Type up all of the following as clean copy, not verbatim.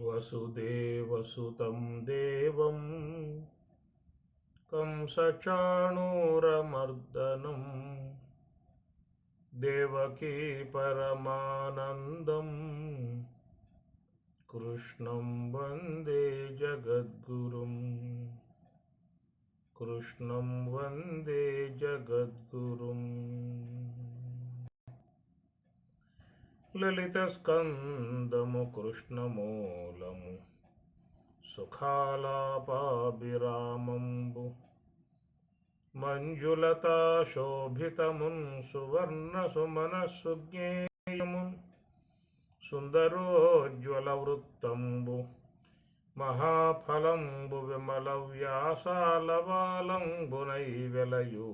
వసుదేవసుతం దేవం కంసచాణూరమర్దనం దేవకీ పరమానందం కృష్ణం వందే జగద్గురుం కృష్ణం వందే జగద్గురుం లలితస్కందము కృష్ణమూలము సుఖాలాపాభిరామంబు మంజులతా శోభితమున్ సువర్ణసుమనస్సుజ్ఞేయమున్ సుందరోజ్వల వృత్తంబు మహాఫలంబు విమల వ్యాసాలవాలంబునై వెలయు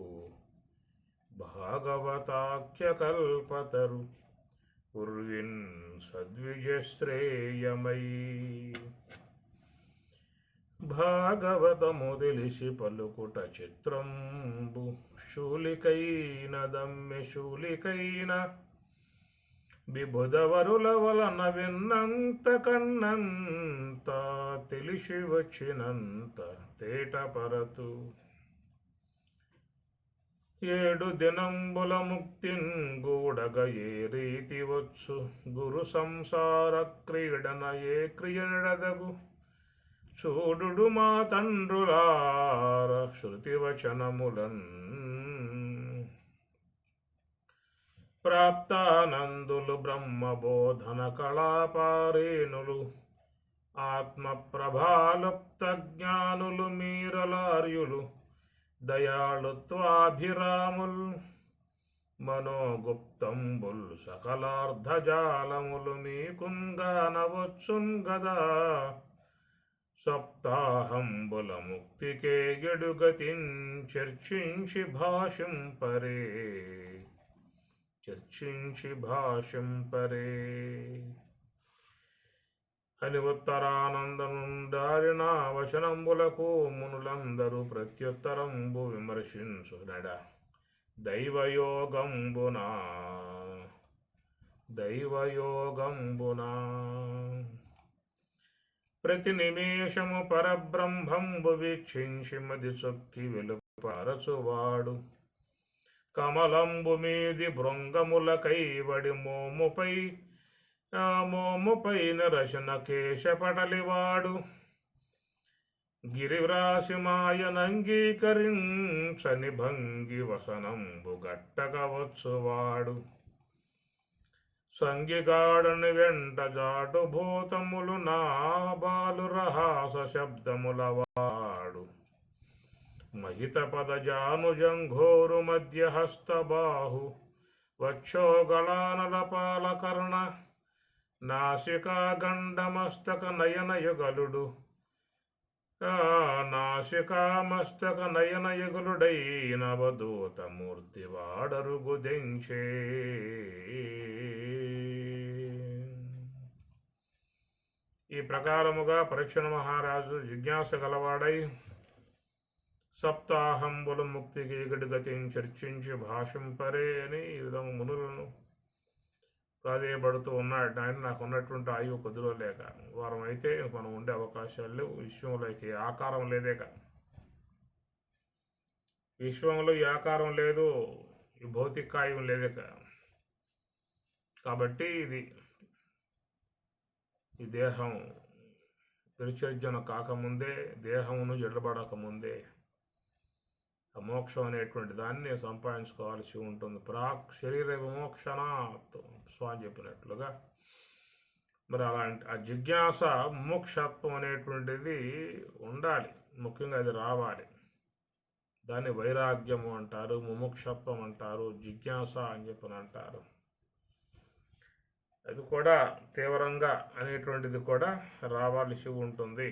భాగవతాఖ్యకల్పతరు ఉర్విన్ సద్విజశ్రేయమై భాగవతము తెలిసి పలుకుట చిత్రంబు శూలికైన దమ్మె శూలికైన విబుధవరుల వలన విన్నంత కన్నంత తెలిసి వచ్చినంత తేటపరతు ఏడు దినంబుల ముక్తిన్ గూడగ ఏ రీతి వచ్చు గురు సంసార క్రీడన ఏ క్రియడదగు చూడు మా తండ్రులార శృతివచనములన్ ప్రాప్తానందులు బ్రహ్మబోధన కళాపారేణులు ఆత్మ ప్రభాలుప్త జ్ఞానులు మీరలార్యులు దయాళుత్వాభిరాముల్ మనోగుప్తంబుల్ సకలార్ధజాలములు మీకుంగానవచ్చున్ గదా సప్తాహంబుల ముక్తికే గెడుగతిన్ చర్చించి భాషింపరే అని ఉత్తరానందనుండారిన వచనంబులకు మునులందరూ ప్రత్యుత్తరంబు విమర్శించునడ దైవయోగంబునా ప్రతి నిమేషము పరబ్రహ్మంబు వీక్షించి మది చొక్కి వెలుపరచువాడు కమలంబు మీది భృంగముల కైవడి మోముపైన రచన కేశపటలివాడు గిరివ్రాసి మాయనంగీకరించని భంగి వసనంబు గట్టగవచ్చువాడు సంగిగాడని వెంట జాటు భూతములు నా బాలు రహాస శబ్దములవాడు మహిత పద జానుజంఘోరు మధ్యహస్తబాహు వక్షోగళానలపాలకర్ణ నాసికా గండమస్తక నయనయుగలుడు నాసికామస్తక నయనయుగలుడైన అవధూతమూర్తి వాడరుగుదెంచే ఈ ప్రకారముగా పరీక్షణ మహారాజు జిజ్ఞాస గలవాడై సప్తాహంబుల ముక్తికి గడిగతిని చర్చించి భాషింపరే అని ఈ విధంగా మునులను ప్రాధేయపడుతూ ఉన్నాడు. ఆయన నాకు ఉన్నటువంటి ఆయువు కొద్దిలో లేక వారం అయితే మనం ఉండే అవకాశాలు లేవు. విశ్వంలోకి ఆకారం లేదేక, విశ్వంలో ఈ ఆకారం లేదు, ఈ భౌతికాయం లేదేక. కాబట్టి ఈ దేహం పరిచర్జన కాకముందే, దేహమును జడబడకముందే మోక్షం అనేటువంటి దాన్ని సంపాదించుకోవాల్సి ఉంటుంది. ప్రాక్ శరీర విమోక్షణాత్ స్వామి చెప్పినట్లుగా మరి అలాంటి ఆ జిజ్ఞాస మోక్షత్వం అనేటువంటిది ఉండాలి. ముఖ్యంగా అది రావాలి. దాన్ని వైరాగ్యము అంటారు, ముముక్షత్వం అంటారు, జిజ్ఞాస అని చెప్పని అంటారు. అది కూడా తీవ్రంగా అనేటువంటిది కూడా రావాల్సి ఉంటుంది.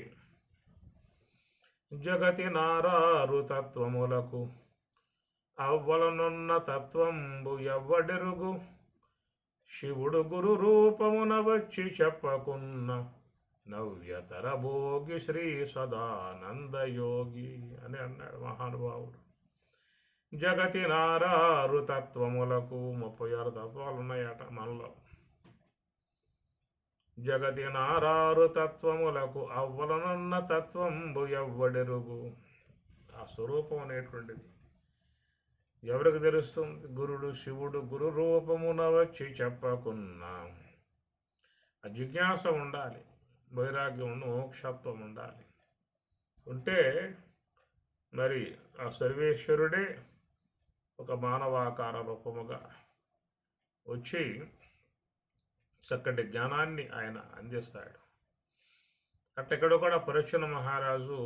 జగతి నారారు తత్వములకు అవ్వలనున్న తత్వంబు ఎవ్వడెరుగు శివుడు గురు రూపమున వచ్చి చెప్పకున్న నవ్యతర భోగి శ్రీ సదానందయోగి అని అన్నాడు మహానుభావుడు. జగతి నారారు తత్వములకు 36 తత్వాలు ఉన్నాయట మనలో. జగతి నారారు తత్వములకు అవ్వలనన్న తత్వంబు ఎవ్వడెరుగు. ఆ స్వరూపం అనేటువంటిది ఎవరికి తెలుస్తుంది? గురుడు శివుడు గురు రూపమున వచ్చి చెప్పకున్నా. ఆ జిజ్ఞాస ఉండాలి, వైరాగ్యం మోక్షత్వం ఉండాలి. ఉంటే మరి ఆ సర్వేశ్వరుడే ఒక మానవాకార రూపముగా వచ్చి చక్కటి జ్ఞానాన్ని ఆయన అందిస్తాడు. అట్లెక్కడ కూడా పరీక్షణ మహారాజు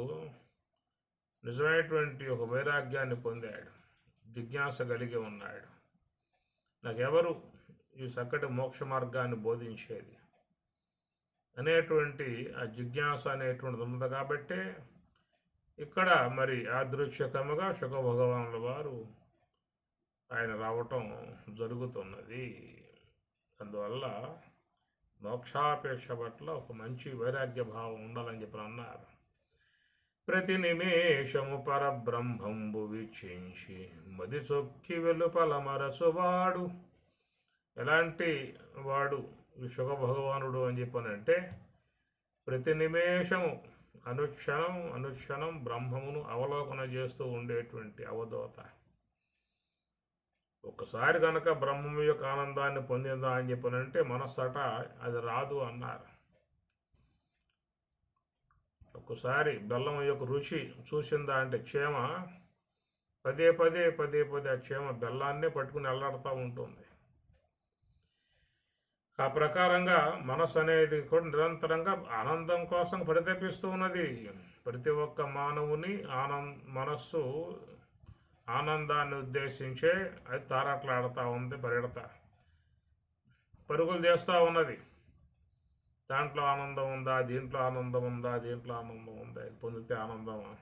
నిజమైనటువంటి ఒక వైరాగ్యాన్ని పొందాడు, జిజ్ఞాస కలిగి ఉన్నాడు. నాకెవరు ఈ చక్కటి మోక్ష మార్గాన్ని బోధించేది అనేటువంటి ఆ జిజ్ఞాస అనేటువంటిది ఉంది. కాబట్టే ఇక్కడ మరి యాదృచ్ఛికముగా శుక భగవానుల వారు ఆయన రావటం జరుగుతున్నది. అందువల్ల మోక్షాపేక్ష పట్ల ఒక మంచి వైరాగ్య భావం ఉండాలని చెప్పి అన్నారు. ప్రతి నిమేషము పరబ్రహ్మంబు వీక్షించి మది చొక్కి వెలుపల మరచువాడు. ఎలాంటి వాడు ఈ శుక భగవానుడు అని చెప్పనంటే, ప్రతి నిమేషము అనుక్షణం బ్రహ్మమును అవలోకన చేస్తూ ఉండేటువంటి అవధూత. ఒక్కసారి కనుక బ్రహ్మము యొక్క ఆనందాన్ని పొందిందా అని చెప్పనంటే మనస్సట అది రాదు అన్నారు. ఒక్కసారి బెల్లం యొక్క రుచి చూసిందా అంటే క్షేమ పదే పదే ఆ క్షేమ బెల్లాన్నే పట్టుకుని అల్లాడుతూ ఉంటుంది. ఆ ప్రకారంగా మనస్సు అనేది కూడా నిరంతరంగా ఆనందం కోసం పరితపిస్తూ ఉన్నది. ప్రతి ఒక్క మానవుని మనస్సు ఆనందాన్ని ఉద్దేశించే అది తారాట్లాడుతూ ఉంది, పరుగులు చేస్తూ ఉన్నది. దాంట్లో ఆనందం ఉందా, దీంట్లో ఆనందం ఉందా, దీంట్లో ఆనందం ఉందా, ఇది పొందితే ఆనందమా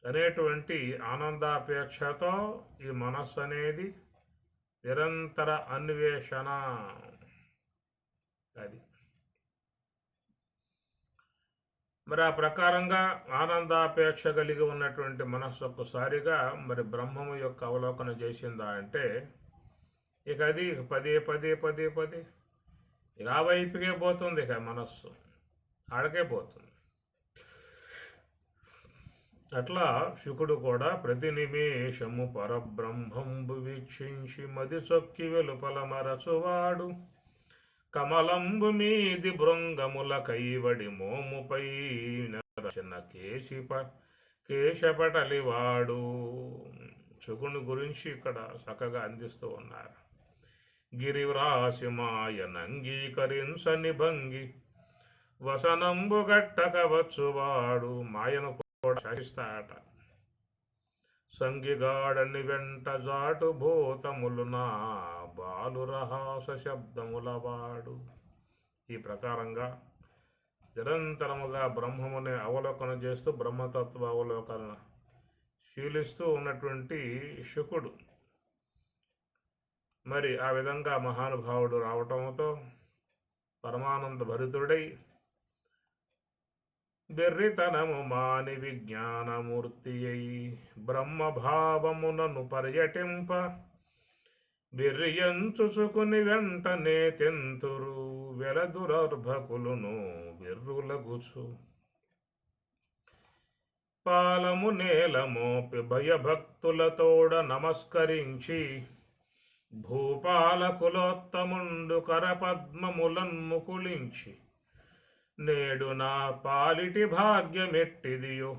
అనేటువంటి ఆనందాపేక్షతో ఈ మనస్సు అనేది నిరంతర అన్వేషణ. అది మరి ఆ ప్రకారంగా ఆనందాపేక్ష కలిగి ఉన్నటువంటి మనస్సు ఒక్కసారిగా మరి బ్రహ్మము యొక్క అవలోకన చేసిందా అంటే ఇక అది పదే ఇక ఆ వైపుకే పోతుంది. ఇక మనస్సు ఆడకే పోతుంది. అట్లా శుకుడు కూడా ప్రతి నిమేషము పరబ్రహ్మంబు వీక్షించి మది చొక్కి వెలుపల మరచువాడు. కమలంబు మీది భృంగముల కైవడి మోముపై రచన కేశపటలివాడు. శుకుని గురించి ఇక్కడ చక్కగా అందిస్తూ ఉన్నారు. గిరివ్రాసి మాయనంగీకరించని భంగి వసనంబు గట్టక వచ్చువాడు. మాయను కూడా శాసిస్తాడట. సంగిగాడని వెంట జాటు భూతములు నా బాలురహాస శబ్దములవాడు. ఈ ప్రకారంగా నిరంతరముగా బ్రహ్మముని అవలోకన చేస్తూ బ్రహ్మతత్వ అవలోకన శీలిస్తూ ఉన్నటువంటి శుకుడు మరి ఆ విధంగా మహానుభావుడు రావటంతో పరమానంద భరితుడై బెర్రితనము మాని విజ్ఞానమూర్తి అయి బ్రహ్మభావమునను పర్యటింప బిర్రియంచుచుకుని వెంటనే తెంతురు వెలదురర్భకులును బిర్రులగుచు. పాలము నేలమోపి భయభక్తులతోడ నమస్కరించి భూపాలకులోత్తముండు కరపద్మములన్ముకులించి నేడు నా పాలిటి భాగ్యమెట్టిదియో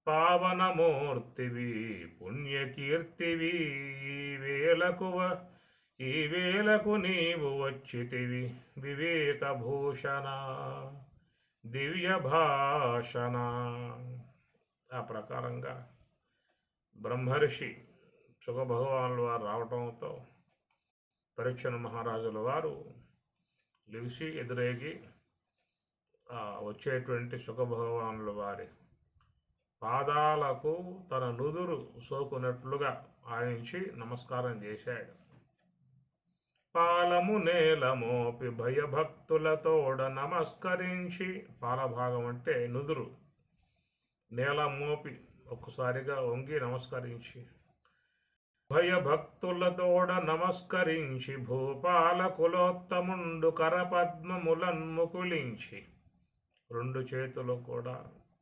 పావనమూర్తివి పుణ్యకీర్తివి. ఈ వేలకు నీవు వచ్చితివి వివేకభూషణ దివ్య భాషణ. ఆ ప్రకారంగా బ్రహ్మర్షి శుక భగవానుల వారు రావటంతో పరీక్షణ మహారాజుల వారు లేచి ఎదురేగి వచ్చేటువంటి శుక భగవానుల వారి పాదాలకు తన నుదురు సోకున్నట్లుగా ఆయించి నమస్కారం చేశాడు. పాలము నేలమోపి భయభక్తులతోడ నమస్కరించి, పాలభాగం అంటే నుదురు, నేల మోపి ఒక్కసారిగా వంగి నమస్కరించి భయభక్తులతోడ నమస్కరించి భూపాలకులోత్తముండు కరపద్మములన్ ముకుళించి, రెండు చేతులు కూడా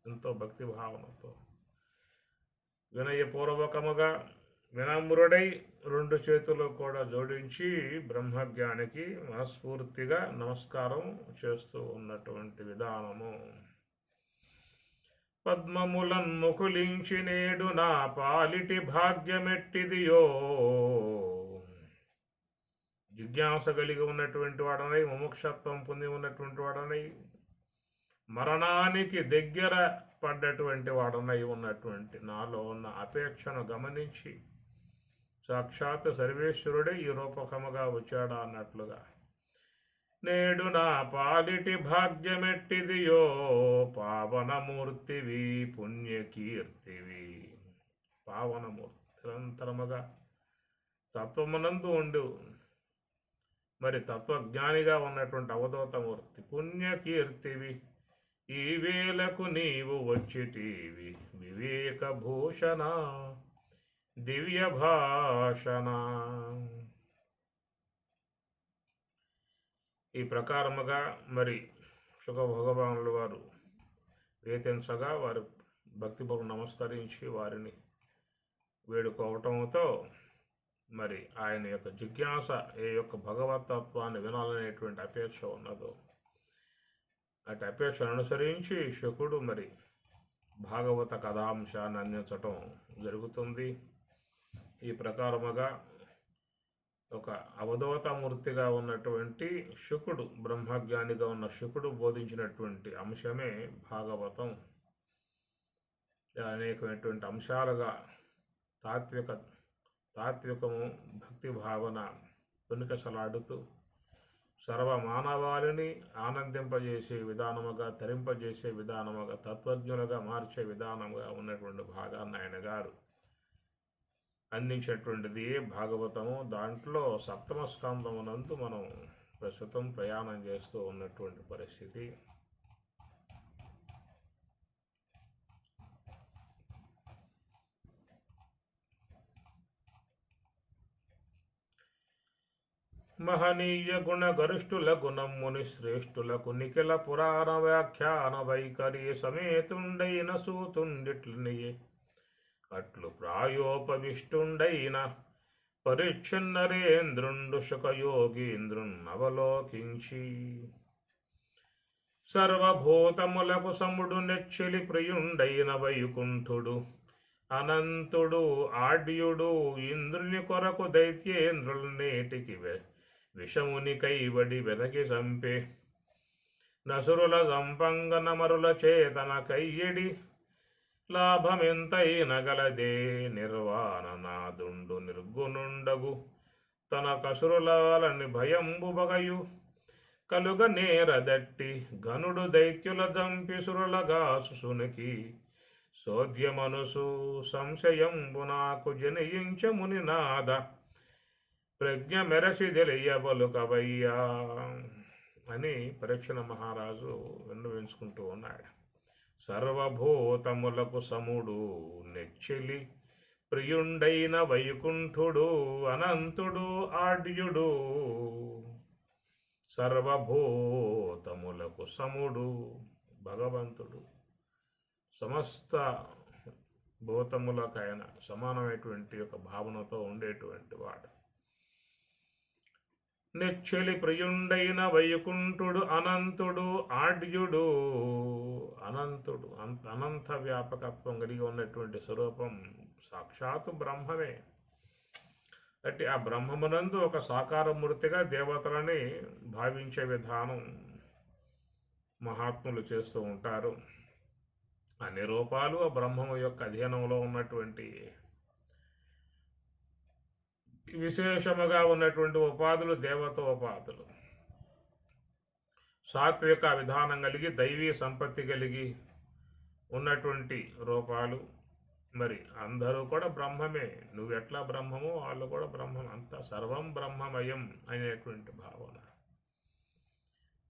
ఎంతో భక్తి భావనతో వినయపూర్వకముగా వినమ్రుడై రెండు చేతులు కూడా జోడించి బ్రహ్మజ్ఞానికి మనస్ఫూర్తిగా నమస్కారం చేస్తూ ఉన్నటువంటి విధానము. పద్మములన్ ముకులించి నేడు నా పాలిటి భాగ్యమెట్టిదియో, జిజ్ఞాస కలిగి ఉన్నటువంటి వాడనై, ముముక్షత్వం పొంది ఉన్నటువంటి వాడనై, మరణానికి దగ్గర పడ్డటువంటి వాడనై ఉన్నటువంటి నాలో ఉన్న అపేక్షను గమనించి సాక్షాత్ సర్వేశ్వరుడే ఈ రూపకముగా వచ్చాడా అన్నట్లుగా, నేడు నా పాలిటి భాగ్యమెట్టిదియో పావనమూర్తివి పుణ్యకీర్తివి. పావనమూర్తి నిరంతరముగా తత్వమునందు ఉండు మరి తత్వజ్ఞానిగా ఉన్నటువంటి అవధూతమూర్తి, పుణ్యకీర్తివి, ఈ వేళకు నీవు వచ్చితీవి వివేక భూషణ దివ్య భాషణ. ఈ ప్రకారముగా మరి శుక భగవానుల వారు వేతించగా వారు భక్తిపూర్వక నమస్కరించి వారిని వేడుకోవటంతో మరి ఆయన యొక్క జిజ్ఞాస ఏ యొక్క భగవతత్వాన్ని వినాలనేటువంటి అపేక్ష ఉన్నదో అటు అపేక్షను అనుసరించి శుకుడు మరి భాగవత కథాంశాన్ని అందించటం జరుగుతుంది. ఈ ప్రకారముగా ఒక అవధూతమూర్తిగా ఉన్నటువంటి శుకుడు, బ్రహ్మజ్ఞానిగా ఉన్న శుకుడు బోధించినటువంటి అంశమే భాగవతం. అనేకమైనటువంటి అంశాలుగా తాత్వికము భక్తి భావన పునికసలాడుతూ సర్వమానవాళిని ఆనందింపజేసే విధానముగా, తరింపజేసే విధానముగా, తత్వజ్ఞులుగా మార్చే విధానముగా ఉన్నటువంటి భాగాన్ని ఆయన గారు అందించేటువంటిది భాగవతము. దాంట్లో సప్తమ స్కందమునందు మనం ప్రస్తుతం ప్రయాణం చేస్తూ ఉన్నటువంటి పరిస్థితి. మహనీయ గుణ గరిష్ఠుల గుణముని శ్రేష్ఠులకు నిఖిల పురాణ వ్యాఖ్యాన వైఖరి సమేతుండైన సూతుండిట్లనియే అట్లు ప్రాయోపవిష్టుండైన పరిచ్ఛిన్నరేంద్రుండు శుకయోగీంద్రున్నవలోకించి, సర్వభూతములకు సముడు నెచ్చెలి ప్రియుండైన వైకుంఠుడు అనంతుడు ఆడ్యుడు ఇంద్రుని కొరకు దైత్యేంద్రుల నేటికి విషముని కైవడి వెదకి సంపే, నసురుల సంపంగ నమరుల చేతన కయ్యడి లాభమెంతైన గలదే నిర్వాణనాదుండు నిర్గుణుండగు తన కసురులాలని భయంబు బగయు కలుగ నేరదట్టి గనుడు దైత్యుల దంపి సురులగా సుసునికి సోద్యమనుసు సంశయంబు నాకు జనయించముని నాద ప్రజ్ఞ మెరసి తెలియబలుకవయ్యా అని పరీక్షణ మహారాజు విన్నవించుకుంటూ ఉన్నాడు. సర్వభూతములకు సముడు నెచ్చెలి ప్రియుండైన వైకుంఠుడు అనంతుడు ఆడ్యుడు, సర్వభూతములకు సముడు భగవంతుడు, సమస్త భూతములకైన సమానమైనటువంటి ఒక భావనతో ఉండేటువంటి వాడు. నెచ్చెలి ప్రియుండైన వైకుంఠుడు అనంతుడు ఆడ్యుడు, అనంతుడు అనంత వ్యాపకత్వం కలిగి ఉన్నటువంటి స్వరూపం సాక్షాత్తు బ్రహ్మమే. అంటే ఆ బ్రహ్మమునందు ఒక సాకారమూర్తిగా దేవతలని భావించే విధానం మహాత్ములు చేస్తూ ఉంటారు. అన్ని రూపాలు ఆ బ్రహ్మము యొక్క అధీనంలో ఉన్నటువంటి విశేషముగా ఉన్నటువంటి ఉపాధులు దేవతోపాధులు. సాత్విక విధానం కలిగి దైవీ సంపత్తి కలిగి ఉన్నటువంటి రూపాలు. మరి అందరూ కూడా బ్రహ్మమే. నువ్వు ఎట్లా బ్రహ్మమో వాళ్ళు కూడా బ్రహ్మం. అంతా సర్వం బ్రహ్మమయం అనేటువంటి భావన.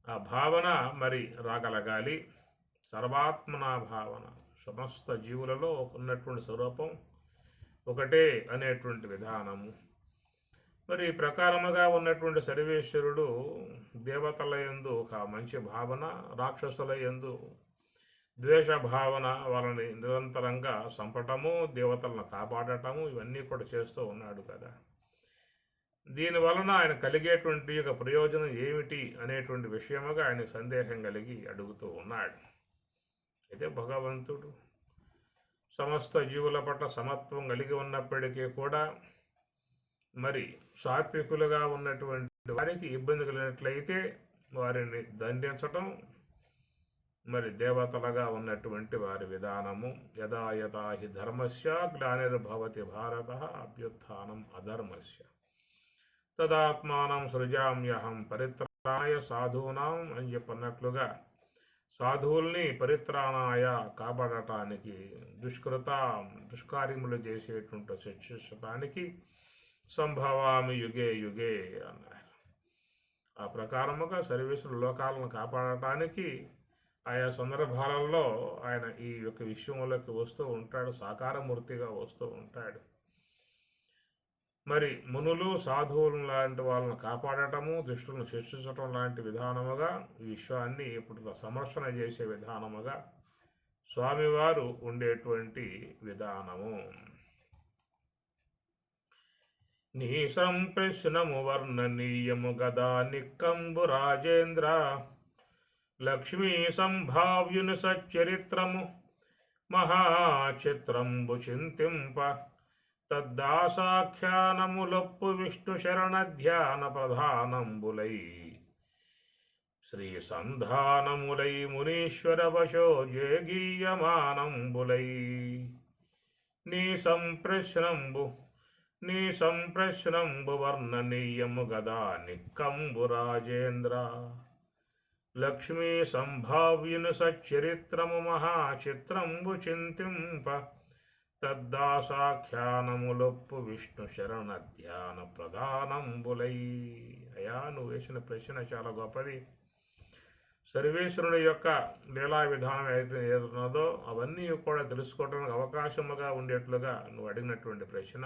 ఆ భావన మరి రాగలగాలి. సర్వాత్మనా భావన, సమస్త జీవులలో ఉన్నటువంటి స్వరూపం ఒకటే అనేటువంటి విధానము. మరి ఈ ప్రకారముగా ఉన్నటువంటి సర్వేశ్వరుడు దేవతల యందు ఒక మంచి భావన, రాక్షసుల యందు ద్వేష భావన వాళ్ళని నిరంతరంగా చంపటము, దేవతలను కాపాడటము ఇవన్నీ కూడా చేస్తూ ఉన్నాడు కదా. దీని వలన ఆయన కలిగేటువంటి యొక్క ప్రయోజనం ఏమిటి అనేటువంటి విషయముగా ఆయన సందేహం కలిగి అడుగుతూ ఉన్నాడు. అయితే భగవంతుడు సమస్త జీవుల పట్ల సమత్వం కలిగి ఉన్నప్పటికీ కూడా మరి సాత్వికులుగా ఉన్నటువంటి వారికి ఇబ్బంది కలిగినట్లయితే వారిని దండించటం, మరి దేవతలుగా ఉన్నటువంటి వారి విధానము. యదా యదా హి ధర్మస్య గ్లానిర్భవతి భారత అభ్యుత్థానం అధర్మస్య తదాత్మానం సృజామ్యహం పరిత్రాణాయ సాధూనాం అని చెప్పన్నట్లుగా సాధువుల్ని పరిత్రాణాయ కాపాడటానికి, దుష్కార్యములు చేసేటువంటి శిక్షించటానికి సంభవామి యుగే యుగే అన్నారు. ఆ ప్రకారముగా సర్వేశ్వరుడు లోకాలను కాపాడటానికి ఆయా సందర్భాలలో ఆయన ఈ యొక్క విషయంలోకి వస్తూ ఉంటాడు, సాకారమూర్తిగా వస్తూ ఉంటాడు. మరి మునులు సాధువులు లాంటి వాళ్ళని కాపాడటము, దుష్టులను శిక్షించటం లాంటి విధానముగా ఈ విశ్వాన్ని ఇప్పుడు సమర్శన చేసే విధానముగా స్వామివారు ఉండేటువంటి విధానము. నీ సంప్రశ్నము వర్ణనీయము గదా నిక్కంబు రాజేంద్ర, లక్ష్మీ సంభావ్యుని సచ్చరిత్రము మహాచిత్రంబు చింతింప, తద్దాసాఖ్యానములొప్పు విష్ణు శరణ ధ్యాన ప్రధానంబులై, శ్రీ సంధానములై మునీశ్వర వశో జయగీయమానంబులై, నీ సంప్రశ్నంబు వర్ణనీయము గదా నిక్కంబు రాజేంద్ర, లక్ష్మీ సంభావ్యుని సచ్చరిత్రము మహాచిత్రంబు చింతింప, తద్దాసాఖ్యానములొప్పు విష్ణు శరణ ధ్యాన ప్రధానంబులై. అయా, నువ్వు వేసిన ప్రశ్న చాలా గొప్పది. సర్వేశ్వరుని యొక్క లీలా విధానం ఏదున్నదో అవన్నీ కూడా తెలుసుకోవడానికి అవకాశముగా ఉండేట్లుగా నువ్వు అడిగినటువంటి ప్రశ్న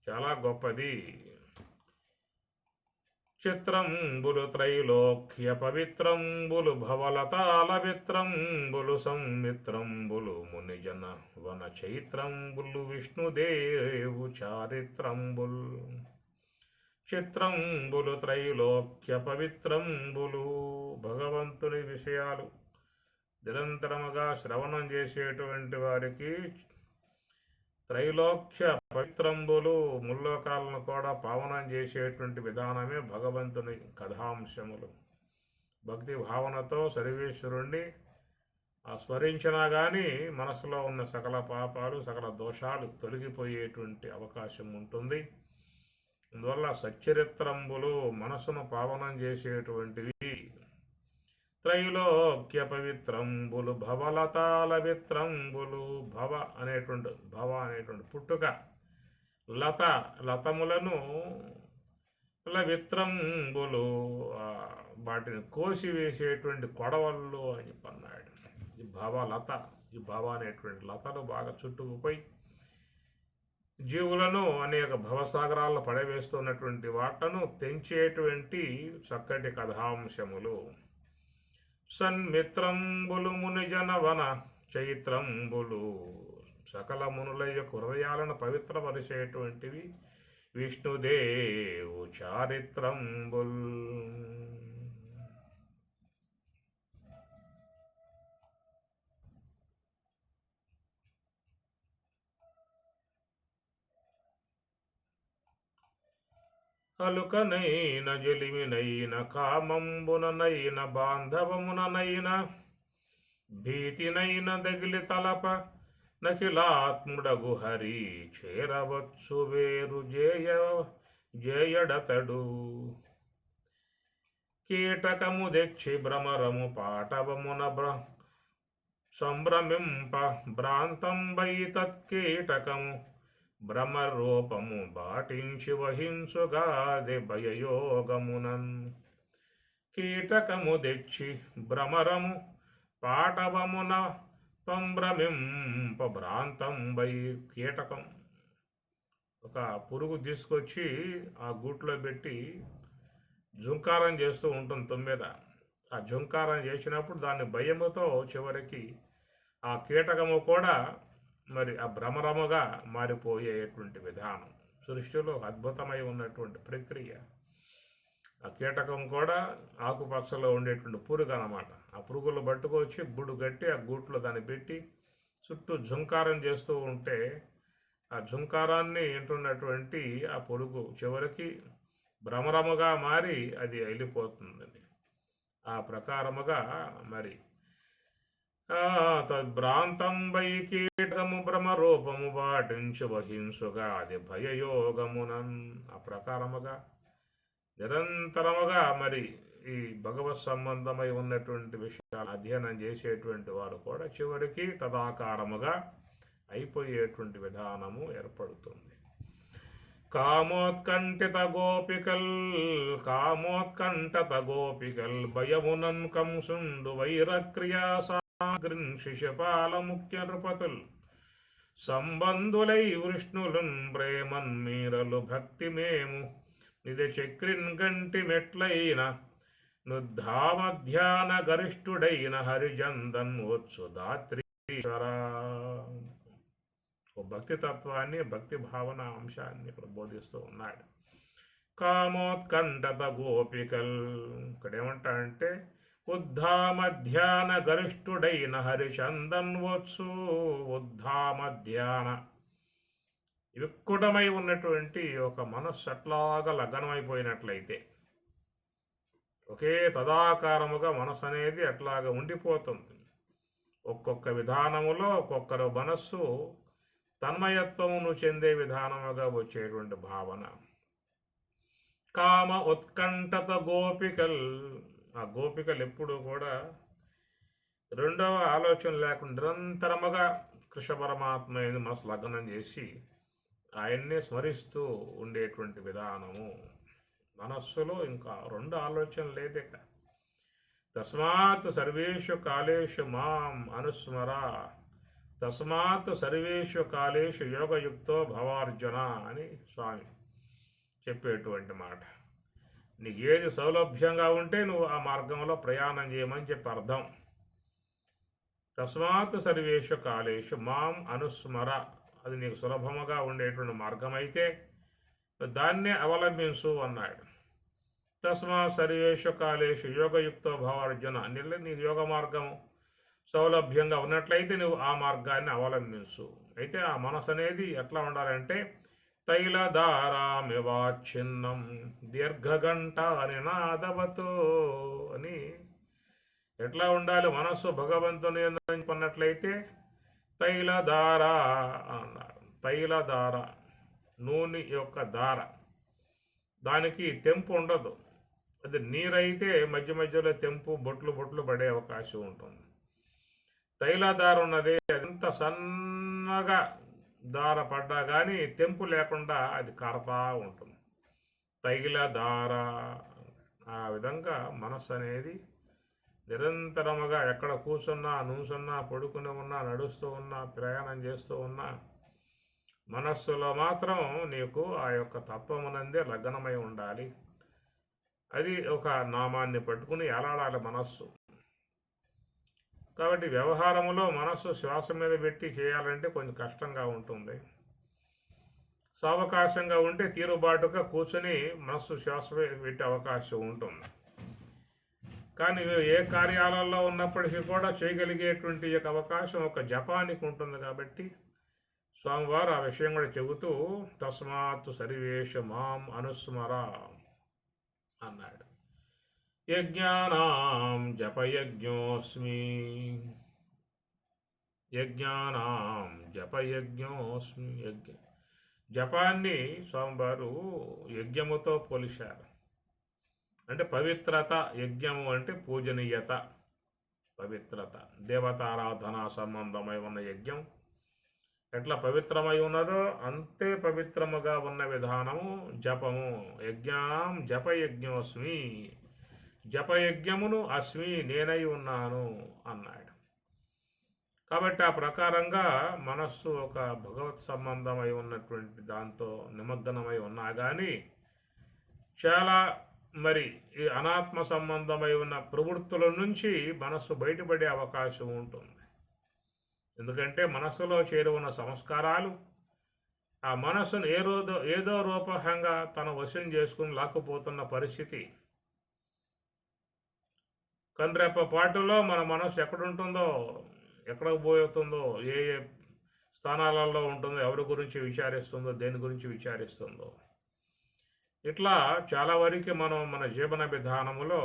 చాలా గొప్పది. చిత్రంబులు త్రైలోక్య పవిత్రంబులు భవలతాల విత్రంబులు సంమిత్రంబులు మునిజన వన చైత్రంబులు విష్ణుదేవు చారిత్రంబుల్. చిత్రంబులు త్రైలోక్య పవిత్రంబులు, భగవంతుని విషయాలు నిరంతరముగా శ్రవణం చేసేటువంటి వారికి త్రైలోక్య పవిత్రంబులు, ముల్లోకాలను కూడా పావనం చేసేటువంటి విధానమే భగవంతుని కథాంశములు. భక్తి భావనతో సర్వేశ్వరుణ్ణి స్మరించినా కానీ మనసులో ఉన్న సకల పాపాలు, సకల దోషాలు తొలగిపోయేటువంటి అవకాశం ఉంటుంది. అందువల్ల సచ్చరిత్రంబులు మనసును పావనం చేసేటువంటివి. త్రైలోక్య పవిత్రంబులు భవలతాల విత్రంబులు, భవ అనేటువంటి పుట్టుక, లతములను విత్రంబులు వాటిని కోసివేసేటువంటి కొడవళ్ళు అని చెప్పన్నాడు. ఈ భవలత, ఈ భవ అనేటువంటి లతలు బాగా చుట్టుకుపోయి జీవులను అనేక భవసాగరాల్లో పడవేస్తున్నటువంటి వాటను తెంచేటువంటి చక్కటి కథాంశములు. సన్మిత్రంబులు మునిజన వన చైత్రంబులు, సకల మునుల యొక్క హృదయాలను పవిత్రపరిచేటువంటివి విష్ణుదేవు చారిత్రంబుల్. అలుకనైన జలిమినైన కామంబుననైన బాంధవముననైన భీతినైన దగిలి తలప నఖిలాత్ముడగు హరి చేరవచ్చు వేరు జేయడతడు. కీటకము తెచ్చి భ్రమరము పాటవమున సంభ్రమింప భ్రాంతంబై తత్కీటకము భ్రమరూపము బాటించి వహించుగాది భయయోగమునన్. కీటకము తెచ్చి భ్రమరము పాటవమున సంభ్రమింప భ్రాంతంబై, కీటకం ఒక పురుగు తీసుకొచ్చి ఆ గూట్లో పెట్టి జుంకారం చేస్తూ ఉంటుంది తొమ్మిద. ఆ జుంకారం చేసినప్పుడు దాన్ని భయముతో చివరికి ఆ కీటకము కూడా మరి ఆ భ్రమరముగా మారిపోయేటువంటి విధానం సృష్టిలో అద్భుతమై ఉన్నటువంటి ప్రక్రియ. ఆ కీటకం కూడా ఆకుపచ్చలో ఉండేటువంటి పురుగు అన్నమాట. ఆ పురుగులు పట్టుకొచ్చి బుడు కట్టి ఆ గూట్లో దాన్ని పెట్టి చుట్టూ జుంకారం చేస్తూ ఉంటే ఆ జుంకారాన్ని వింటున్నటువంటి ఆ పురుగు చివరికి భ్రమరముగా మారి అది వెళ్ళిపోతుందని. ఆ ప్రకారముగా మరి తద్భ్రాంతం వై కీటకము భ్రమరూపము పాటించు వహింసుగా అది భయయోగమునన్. ఆ ప్రకారముగా నిరంతరముగా మరి ఈ భగవత్ సంబంధమై ఉన్నటువంటి విషయాలు అధ్యయనం చేసేటువంటి వారు కూడా చివరికి తదాకారముగా అయిపోయేటువంటి విధానము ఏర్పడుతుంది. కామోత్కంఠిత గోపికల్ భయమునన్ కంసుండు వైరక్రియా సాగ్రిన్ శిశపాల ముఖ్య నృపతుల్ సంబంధులై వృష్ణులున్ ప్రేమన్ మీరలు భక్తి మేము నిధి చక్రిన్ గంటి మెట్లైన నుద్ధామధ్యాన గరిష్ఠుడైన హరిజందన్ వచ్చు దాత్రీశ్వరా. భక్తి తత్వాన్ని భక్తి భావన అంశాన్ని ఇక్కడ బోధిస్తూ ఉన్నాడు. కామోత్కంఠత గోపికల్ ఇక్కడ ఏమంటాడంటే ఉద్ధామధ్యాన గరిష్ఠుడైన హరిచందన్ వచ్చు. ఉద్ధామధ్యాన విక్కుటమై ఉన్నటువంటి ఒక మనస్సు అట్లాగా లగ్నమైపోయినట్లయితే ఒకే తదాకారముగా మనస్సు అనేది అట్లాగా ఉండిపోతుంది. ఒక్కొక్క విధానములో ఒక్కొక్కరు మనస్సు తన్మయత్వమును చెందే విధానముగా వచ్చేటువంటి భావన. కామ ఉత్కంఠత గోపికల్ ఆ గోపికలు ఎప్పుడు కూడా రెండవ ఆలోచన లేకుండా నిరంతరముగా కృష్ణ పరమాత్మ మనసు లగ్నం చేసి ఆయన్నే స్మరిస్తూ ఉండేటువంటి విధానము. మనస్సులో ఇంకా రెండు ఆలోచన లేదేక. తస్మాత్ సర్వేషు కాలేషు మాం అనుస్మర. తస్మాత్ సర్వేషు కాలేషు యోగయుక్తో భవార్జున అని స్వామి చెప్పేటువంటి మాట. నీకు ఏది సౌలభ్యంగా ఉంటే నువ్వు ఆ మార్గంలో ప్రయాణం చేయమని చెప్పి అర్థం. తస్మాత్ సర్వేషు కాలేషు మాం అనుస్మర, అది నీకు సులభముగా ఉండేటువంటి మార్గం అయితే దాన్నే అవలంబించు అన్నాడు. తస్మాత్ సర్వేషు కాలేషు యోగయుక్తో భవార్జున, నీకు యోగ మార్గం సౌలభ్యంగా ఉన్నట్లయితే నువ్వు ఆ మార్గాన్ని అవలంబించు. అయితే ఆ మనసు అనేది ఎట్లా ఉండాలంటే తైలధారామివాచ్ఛిన్నం దీర్ఘగంట నినాదవతో అని ఎట్లా ఉండాలి మనస్సు భగవంతుని పన్నట్లయితే తైలధార అన్నారు. తైలధార నూనె యొక్క దార, దానికి తెంపు ఉండదు. అది నీరైతే మధ్య మధ్యలో తెంపు బొట్లు బొట్లు పడే అవకాశం ఉంటుంది. తైలధార ఉన్నది ఎంత సన్నగా దార పడ్డా కానీ తెంపు లేకుండా అది కారతా ఉంటుంది. తైలధార. ఆ విధంగా మనస్సు అనేది నిరంతరముగా ఎక్కడ కూర్చున్నా నుంచున్నా పడుకుని ఉన్నా నడుస్తూ ఉన్నా ప్రయాణం చేస్తూ ఉన్నా మనస్సులో మాత్రం నీకు ఆ యొక్క తత్వమునందే లగ్నమై ఉండాలి. అది ఒక నామాన్ని పట్టుకుని ఎలాడాలి మనస్సు. కాబట్టి వ్యవహారంలో మనస్సు శ్వాస మీద పెట్టి చేయాలంటే కొంచెం కష్టంగా ఉంటుంది. సావకాశంగా ఉంటే తీరుబాటుగా కూర్చొని మనస్సు శ్వాస పెట్టే అవకాశం ఉంటుంది. కానీ ఏ కార్యాలలో ఉన్నప్పటికీ కూడా చేయగలిగేటువంటి యొక్క అవకాశం ఒక జపానికి ఉంటుంది. కాబట్టి స్వామివారు ఆ విషయం కూడా చెబుతూ తస్మాత్ సర్వేష మాం అనుస్మర అన్నాడు. యజ్ఞానాం జపయజ్ఞోస్మి. యజ్ఞానాం జపయజ్ఞోస్మి. జపాన్ని స్వామివారు యజ్ఞముతో పోలిశారు. అంటే పవిత్రత. యజ్ఞము అంటే పూజనీయత, పవిత్రత, దేవతారాధన సంబంధమై ఉన్న యజ్ఞం ఎట్లా పవిత్రమై ఉన్నదో అంతే పవిత్రముగా ఉన్న విధానము జపము. యజ్ఞానం జపయజ్ఞోస్మి. జపయజ్ఞమును అస్మి నేనై ఉన్నాను అన్నాడు. కాబట్టి ఆ ప్రకారంగా మనస్సు ఒక భగవత్ సంబంధమై ఉన్నటువంటి దాంతో నిమగ్నమై ఉన్నా కానీ చాలా మరి ఈ అనాత్మ సంబంధమై ఉన్న ప్రవృత్తుల నుంచి మనస్సు బయటపడే అవకాశం ఉంటుంది. ఎందుకంటే మనస్సులో చేరి ఉన్న సంస్కారాలు ఆ మనస్సును ఏదో రూపకంగా తన వశం చేసుకుని లాక్కుపోతున్న పరిస్థితి. కనురెప్ప పాటులో మన మనస్సు ఎక్కడుంటుందో, ఎక్కడికి పోతుందో, ఏ ఏ స్థానాలలో ఉంటుందో, ఎవరి గురించి విచారిస్తుందో, దేని గురించి విచారిస్తుందో, ఇట్లా చాలా వరకు మనం మన జీవన విధానములో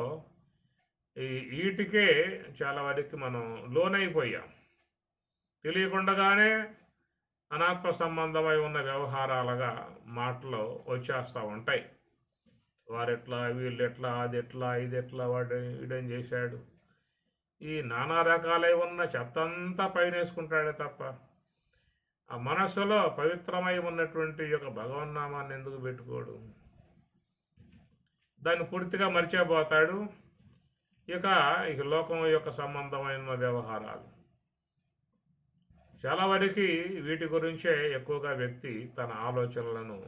వీటికే చాలా వరకు మనం లోనైపోయాం. తెలియకుండానే అనాత్మ సంబంధమై ఉన్న వ్యవహారాలుగా మాటలు వచ్చేస్తూ ఉంటాయి. వారెట్లా, వీళ్ళెట్లా, అది ఎట్లా, ఇది ఎట్లా, వాడు వీడేం చేశాడు, ఈ నానా రకాలై ఉన్న చెత్తంతా పైన వేసుకుంటాడే తప్ప ఆ మనస్సులో పవిత్రమై ఉన్నటువంటి యొక్క భగవన్నామాన్ని ఎందుకు పెట్టుకోడు? దాన్ని పూర్తిగా మర్చిపోతాడు. ఇక లోకం యొక్క సంబంధమైన వ్యవహారాలు చాలా వరకు వీటి గురించే ఎక్కువగా వ్యక్తి తన ఆలోచనలను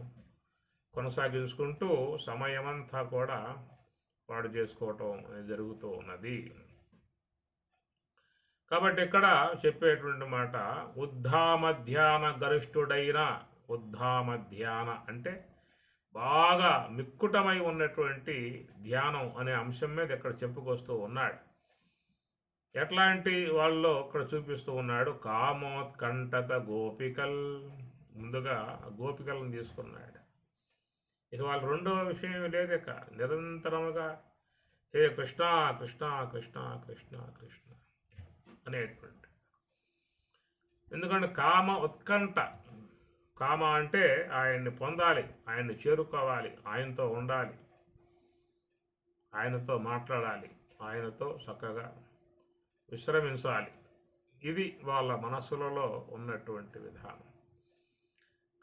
కొనసాగించుకుంటూ సమయమంతా కూడా పాడు చేసుకోవటం జరుగుతూ ఉన్నది. కాబట్టి ఇక్కడ చెప్పేటువంటి మాట ఉద్ధామధ్యాన గరిష్ఠుడైన, ఉద్ధామధ్యాన అంటే బాగా మిక్కుటమై ఉన్నటువంటి ధ్యానం అనే అంశం మీద ఇక్కడ చెప్పుకొస్తూ ఉన్నాడు. ఎట్లాంటి వాళ్ళలో ఇక్కడ చూపిస్తూ ఉన్నాడు. కామోత్కంఠత గోపికల్, ముందుగా గోపికలను తీసుకున్నాడు. ఇక వాళ్ళు రెండవ విషయం లేదు, ఇక నిరంతరముగా హే కృష్ణ కృష్ణ కృష్ణ కృష్ణ కృష్ణ అనేటువంటి. ఎందుకంటే కామ ఉత్కంఠ, కామ అంటే ఆయన్ని పొందాలి, ఆయన్ని చేరుకోవాలి, ఆయనతో ఉండాలి, ఆయనతో మాట్లాడాలి, ఆయనతో చక్కగా విశ్రమించాలి. ఇది వాళ్ళ మనస్సులలో ఉన్నటువంటి విధానం.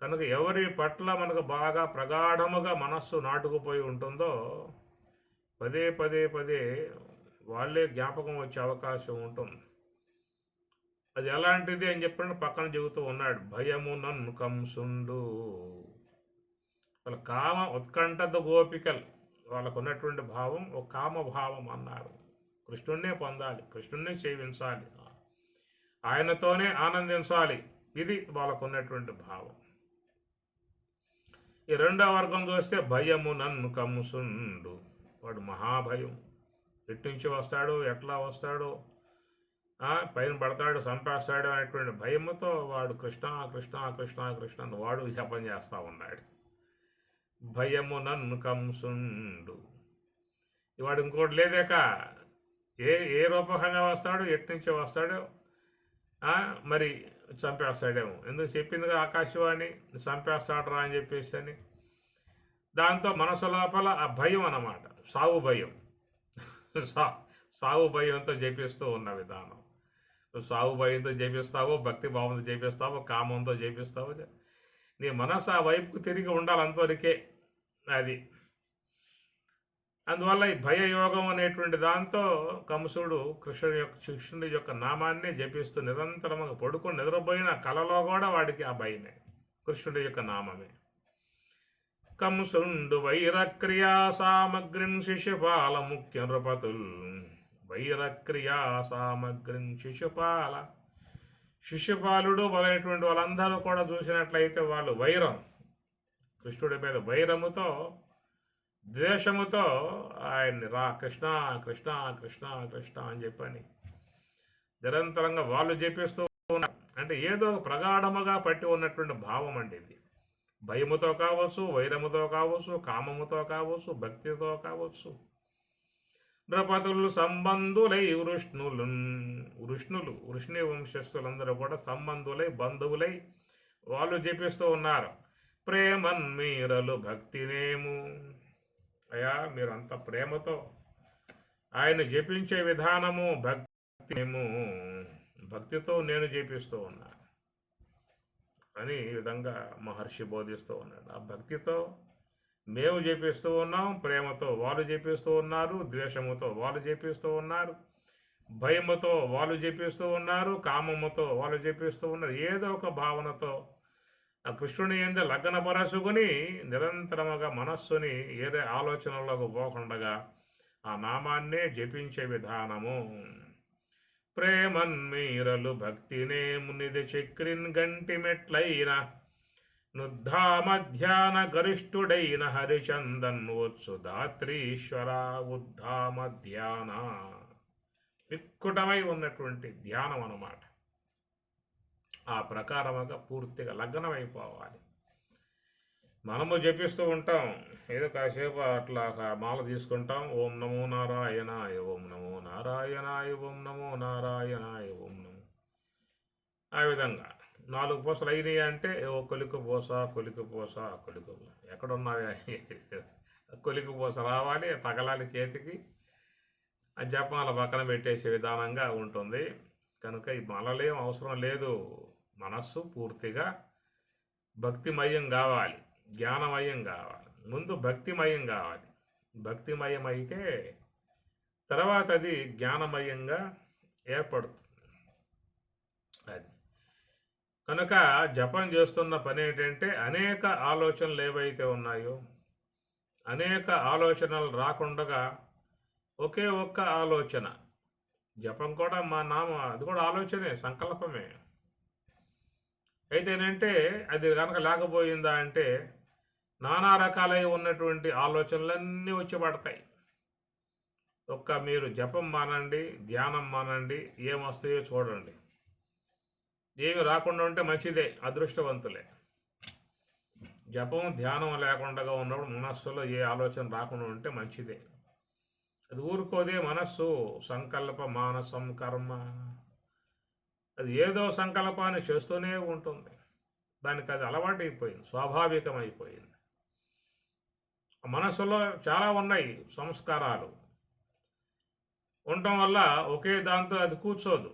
కనుక ఎవరి పట్ల మనకు బాగా ప్రగాఢముగా మనస్సు నాటుకుపోయి ఉంటుందో పదే పదే పదే వాళ్ళే జ్ఞాపకం వచ్చే అవకాశం ఉంటుంది. అది ఎలాంటిది అని చెప్పిన పక్కన చెబుతూ ఉన్నాడు. భయము నన్ను కంసుండు, వాళ్ళ కామ ఉత్కంఠత గోపికలు, వాళ్ళకు ఉన్నటువంటి భావం ఒక కామభావం అన్నారు. కృష్ణుణ్ణే పొందాలి, కృష్ణుణ్ణే సేవించాలి, ఆయనతోనే ఆనందించాలి, ఇది వాళ్ళకు ఉన్నటువంటి భావం. ఈ రెండవ వర్గం చూస్తే భయము నన్ను కంసుండు, వాడు మహాభయం. ఎటు నుంచి వస్తాడు, ఎట్లా వస్తాడో, పైన పడతాడు, చంపేస్తాడు అనేటువంటి భయముతో వాడు కృష్ణ కృష్ణ కృష్ణ కృష్ణ వాడు జపం చేస్తూ ఉన్నాడు. భయము నన్ను కంసుండు, వాడు ఇంకోటి లేదేక ఏ రూపకంగా వస్తాడు, ఎట్నుంచి వస్తాడో మరి చంపేస్తాడేమో. ఎందుకు చెప్పిందిగా ఆకాశవాణి, చంపేస్తాడరా అని చెప్పేసి అని. దాంతో మనసు లోపల ఆ భయం అన్నమాట, సావు భయం. సావు భయంతో జపిస్తూ ఉన్న విధానం. సావు భయంతో జపిస్తావో, భక్తి భావంతో జపిస్తావో, కామంతో జపిస్తావో, నీ మనసు ఆ వైపుకు తిరిగి ఉండాలి అంతవరకే. అది అందువల్ల ఈ భయయోగం అనేటువంటి దాంతో కంసుడు కృష్ణుడి యొక్క నామాన్ని జపిస్తూ నిరంతరంగా పడుకొని నిద్రపోయిన కలలో కూడా వాడికి ఆ భయమే, కృష్ణుడి యొక్క నామమే. కంసుండు వైరక్రియా సామగ్రిం శిశుపాల ముఖ్య నృపతుల్, వైరక్రియా సామగ్రిం శిశుపాల, శిశుపాలుడు మొదలైనటువంటి వాళ్ళందరూ కూడా చూసినట్లయితే వాళ్ళు వైరం, కృష్ణుడి మీద వైరముతో ద్వేషముతో ఆయన్ని రా కృష్ణ కృష్ణ కృష్ణ కృష్ణ అని చెప్పని నిరంతరంగా వాళ్ళు జపిస్తూ ఉన్నారు. అంటే ఏదో ప్రగాఢముగా పట్టి ఉన్నటువంటి భావం అండి ఇది. భయముతో కావచ్చు, వైరముతో కావచ్చు, కామముతో కావచ్చు, భక్తితో కావచ్చు. నృపతులు సంబంధులై వృష్ణి వంశస్థులందరూ కూడా సంబంధులై, బంధువులై వాళ్ళు జపిస్తూ ఉన్నారు. ప్రేమన్మీరలు భక్తినేము, అయ్యా మీరు అంత ప్రేమతో ఆయన జపించే విధానము భక్తితో నేను జపిస్తూ ఉన్నాను అని ఈ విధంగా మహర్షి బోధిస్తూ ఉన్నాడు. ఆ భక్తితో మేము జపిస్తూ ఉన్నాం, ప్రేమతో వాళ్ళు జపిస్తూ ఉన్నారు, ద్వేషముతో వాళ్ళు జపిస్తూ ఉన్నారు. భయముతో వాళ్ళు జపిస్తూ ఉన్నారు, కామముతో వాళ్ళు జపిస్తూ ఉన్నారు. ఏదో ఒక భావనతో ఆ కృష్ణుని యందు లగ్నపరచుకుని నిరంతరముగా మనస్సుని ఏదే ఆలోచనలకు పోకుండగా ఆ నామాన్నే జపించే విధానము. ప్రేమన్మీరలు భక్తినే మునిది చక్రిన్ గంటి మెట్లైన నుద్ధామధ్యాన గరిష్ఠుడైన హరిచందన్ వచ్చు దాత్రీశ్వర ఉద్ధామధ్యాన. విక్కుటమై ఉన్నటువంటి ధ్యానం అన్నమాట. ఆ ప్రకారముగా పూర్తిగా లగ్నమైపోవాలి. మనము జపిస్తూ ఉంటాం, ఏదో కాసేపు అట్లా మాల తీసుకుంటాం, ఓం నమో నారాయణాయ, ఓం నమో నారాయణాయ, ఓం నమో నారాయణాయ, ఓం నమో. ఆ విధంగా 4 పూసలు అయినాయి అంటే ఓ కొలికి పూస కొలికి పూస కొలికి పూస. ఎక్కడున్నావా కొలికి పూస రావాలి, తగలాలి చేతికి, ఆ జపాల పక్కన పెట్టేసే విధానంగా ఉంటుంది. కనుక ఈ మాలలేం అవసరం లేదు. మనస్సు పూర్తిగా భక్తిమయం కావాలి, జ్ఞానమయం కావాలి. ముందు భక్తిమయం కావాలి. భక్తిమయం అయితే తర్వాత అది జ్ఞానమయంగా ఏర్పడుతుంది. అది కనుక జపం చేస్తున్న పని ఏంటంటే అనేక ఆలోచనలు ఏవైతే ఉన్నాయో, అనేక ఆలోచనలు రాకుండా ఒకే ఒక్క ఆలోచన. జపం కూడా మా నామ అది కూడా ఆలోచనే, సంకల్పమే. అయితేనంటే అది కనుక లేకపోయిందా అంటే నానా రకాలై ఉన్నటువంటి ఆలోచనలన్నీ వచ్చి పడతాయి. మీరు జపం మానండి, ధ్యానం మానండి, ఏమొస్తాయో చూడండి. ఏమి రాకుండా ఉంటే మంచిదే, అదృష్టవంతులే. జపం ధ్యానం లేకుండా ఉన్నప్పుడు మనస్సులో ఏ ఆలోచన రాకుండా ఉంటే మంచిదే. అది ఊరుకోదే మనస్సు. సంకల్ప మానసం కర్మ, అది ఏదో సంకల్పాన్ని చేస్తూనే ఉంటుంది. దానికి అది అలవాటైపోయింది, స్వాభావికమైపోయింది. మనస్సులో చాలా ఉన్నాయి సంస్కారాలు ఉండటం వల్ల ఒకే దాంతో అది కూర్చోదు.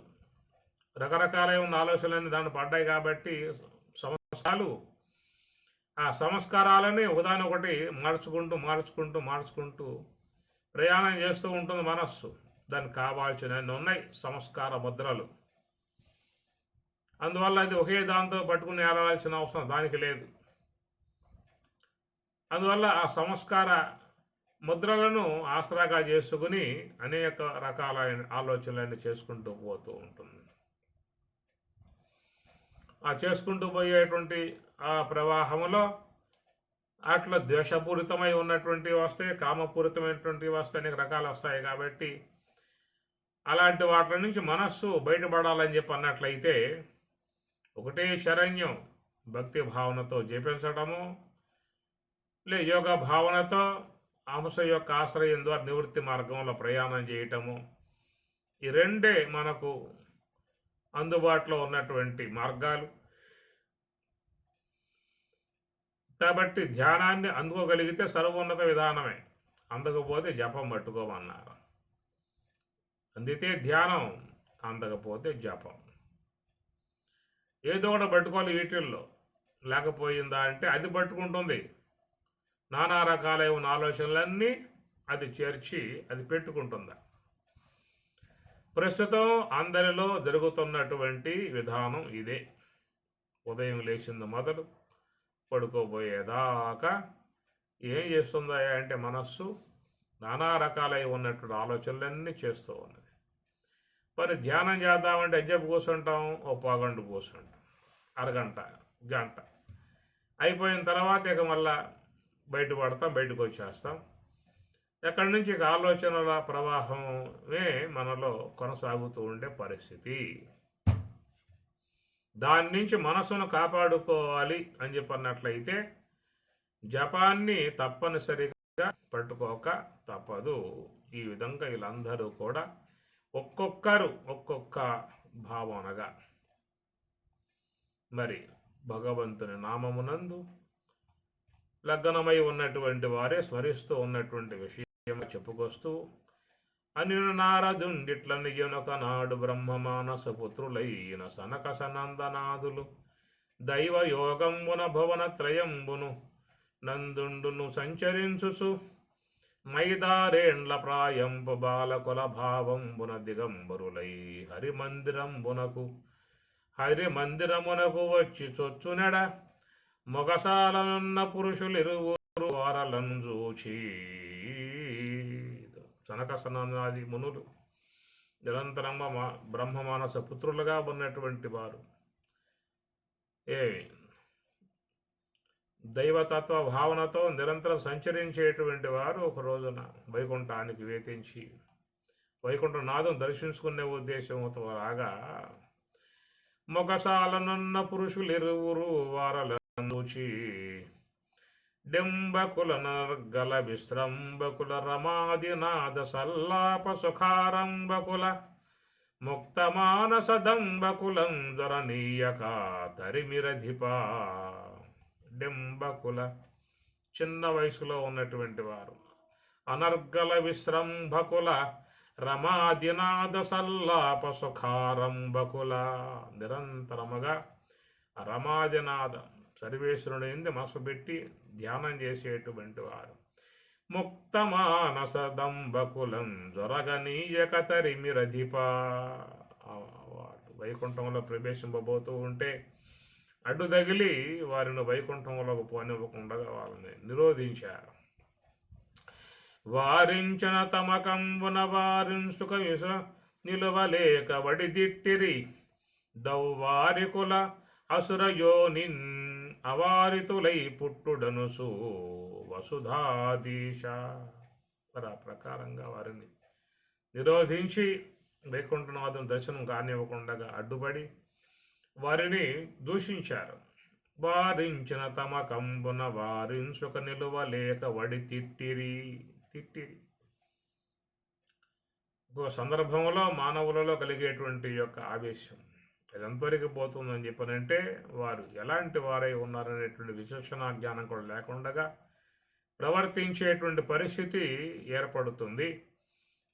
రకరకాలై ఉన్న ఆలోచనలన్నీ దాంట్లో పడ్డాయి కాబట్టి ఆ సంస్కారాలని ఒకదానొకటి మార్చుకుంటూ ప్రయాణం చేస్తూ ఉంటుంది మనస్సు. దానికి కావాల్సినన్ని ఉన్నాయి సంస్కార ముద్రలు. అందువల్ల అది ఒకే దాంతో పట్టుకుని ఏలాల్సిన అవసరం దానికి లేదు. అందువల్ల ఆ సంస్కార ముద్రలను ఆసరాగా చేసుకుని అనేక రకాలైన ఆలోచనలన్నీ చేసుకుంటూ పోతూ ఉంటుంది. ఆ చేసుకుంటూ పోయేటువంటి ఆ ప్రవాహంలో అట్లా ద్వేషపూరితమై ఉన్నటువంటివి వస్తాయి, కామపూరితమైనటువంటివి వస్తాయి, అనేక రకాలు వస్తాయి. కాబట్టి అలాంటి వాటి నుంచి మనస్సు బయటపడాలని చెప్పి అన్నట్లయితే ఒకటే శరణ్యం భక్తి భావనతో జపించడము, యోగ భావనతో అంశ యొక్క ఆశ్రయం ద్వారా నివృత్తి మార్గంలో ప్రయాణం చేయటము. ఈ రెండే మనకు అందుబాటులో ఉన్నటువంటి మార్గాలు. కాబట్టి ధ్యానాన్ని అందుకోగలిగితే సర్వోన్నత విధానమే, అందకపోతే జపం పట్టుకోమన్నారు. అందితే ధ్యానం, అందకపోతే జపం. ఏదో ఒకటి పట్టుకోవాలి వీటిల్లో. లేకపోయిందా అంటే అది పట్టుకుంటుంది. నానా రకాలై ఉన్న ఆలోచనలన్నీ అది చేర్చి అది పెట్టుకుంటుందా. ప్రస్తుతం అందరిలో జరుగుతున్నటువంటి విధానం ఇదే. ఉదయం లేచింది మొదలు పడుకోబోయేదాకా ఏం చేస్తుందా అంటే మనస్సు నానా రకాలై ఉన్నటువంటి ఆలోచనలన్నీ చేస్తూ ఉన్నది. మరి ధ్యానం చేద్దామంటే ఎంతసేపు కూర్చుంటాం? ఓ పావుగంట కూర్చుంటాం, అరగంట, గంట అయిపోయిన తర్వాత ఇక మళ్ళా బయటపడతాం, బయటకు వచ్చేస్తాం. ఎక్కడి నుంచి ఇక ఆలోచనల ప్రవాహమే మనలో కొనసాగుతూ ఉండే పరిస్థితి. దాని నుంచి మనసును కాపాడుకోవాలి అని చెప్పన్నట్లయితే జపాన్ని తప్పనిసరిగా పట్టుకోక తప్పదు. ఈ విధంగా వీళ్ళందరూ కూడా ఒక్కొక్కరు ఒక్కొక్క భావనగా మరి భగవంతుని నామమునందు లగ్నమై ఉన్నటువంటి వారే స్మరిస్తూ ఉన్నటువంటి విషయం చెప్పుకొస్తూ అనిన నారదుండిట్లనియనొక నాడు బ్రహ్మమానస పుత్రులైన సనక సనందనాదులు దైవయోగంబున భువన త్రయంబును నందుండును సంచరించుచు మైదారేండ్ల ప్రాయంపు బాలకుల భావంబున దిగంబరులై హరిమందిరమునకు వచ్చి చొచ్చునెడ మొగసాలనున్న పురుషులిరువురు వారలను చూచి. సనక సననాది మునులు నిరంతరంగా బ్రహ్మమానస పుత్రులుగా ఉన్నటువంటి వారు దైవతత్వ భావనతో నిరంతరం సంచరించేటువంటి వారు ఒక రోజున వైకుంఠానికి వేతించి వైకుంఠనాథం దర్శించుకునే ఉద్దేశంతో రాగా మొగసాలనున్న పురుషులిరువురు వారలూచి డెంబకుల నర్గల విశ్రంబకుల రమాదినాద సల్లాప సుఖారంబకుల ముక్తమానస దంబకులం జ్వరనీయక తరిమిరధిపా. డెంబకుల చిన్న వయసులో ఉన్నటువంటి వారు, అనర్గల విశ్రంభకుల రమాదినాద సల్లాప సుఖారంభకుల నిరంతరముగా రమాదినాద సర్వేశ్వరుని ఎందు మనసు పెట్టి ధ్యానం చేసేటువంటి వారు, ముక్తమానస దంబకులం జొరగనీయక తరిమిరధిప. వైకుంఠంలో ప్రవేశింపబోతూ ఉంటే అడ్డు తగిలి వారిని వైకుంఠంలోకి పోనివ్వకుండా వాళ్ళని నిరోధించారు. వారించిన తమకంబున వారింసుక విష నిలువలేక వడిదిట్టిరి దౌవారికుల అసురయోనిన్ అవారితులై పుట్టుడనుసు వసుధాదీశ. మరి ఆ ప్రకారంగా వారిని నిరోధించి వైకుంఠనాథం దర్శనం కానివ్వకుండా అడ్డుపడి వారిని దూషించారు. వారించిన తమ కంబున వారింసుక నిలువలేక వడి తిట్టిరి. ఒక సందర్భంలో మానవులలో కలిగేటువంటి యొక్క ఆవేశం అది ఎంతవరకు పోతుందని చెప్పనంటే వారు ఎలాంటి వారై ఉన్నారనేటువంటి విచక్షణ జ్ఞానం కూడా లేకుండా ప్రవర్తించేటువంటి పరిస్థితి ఏర్పడుతుంది.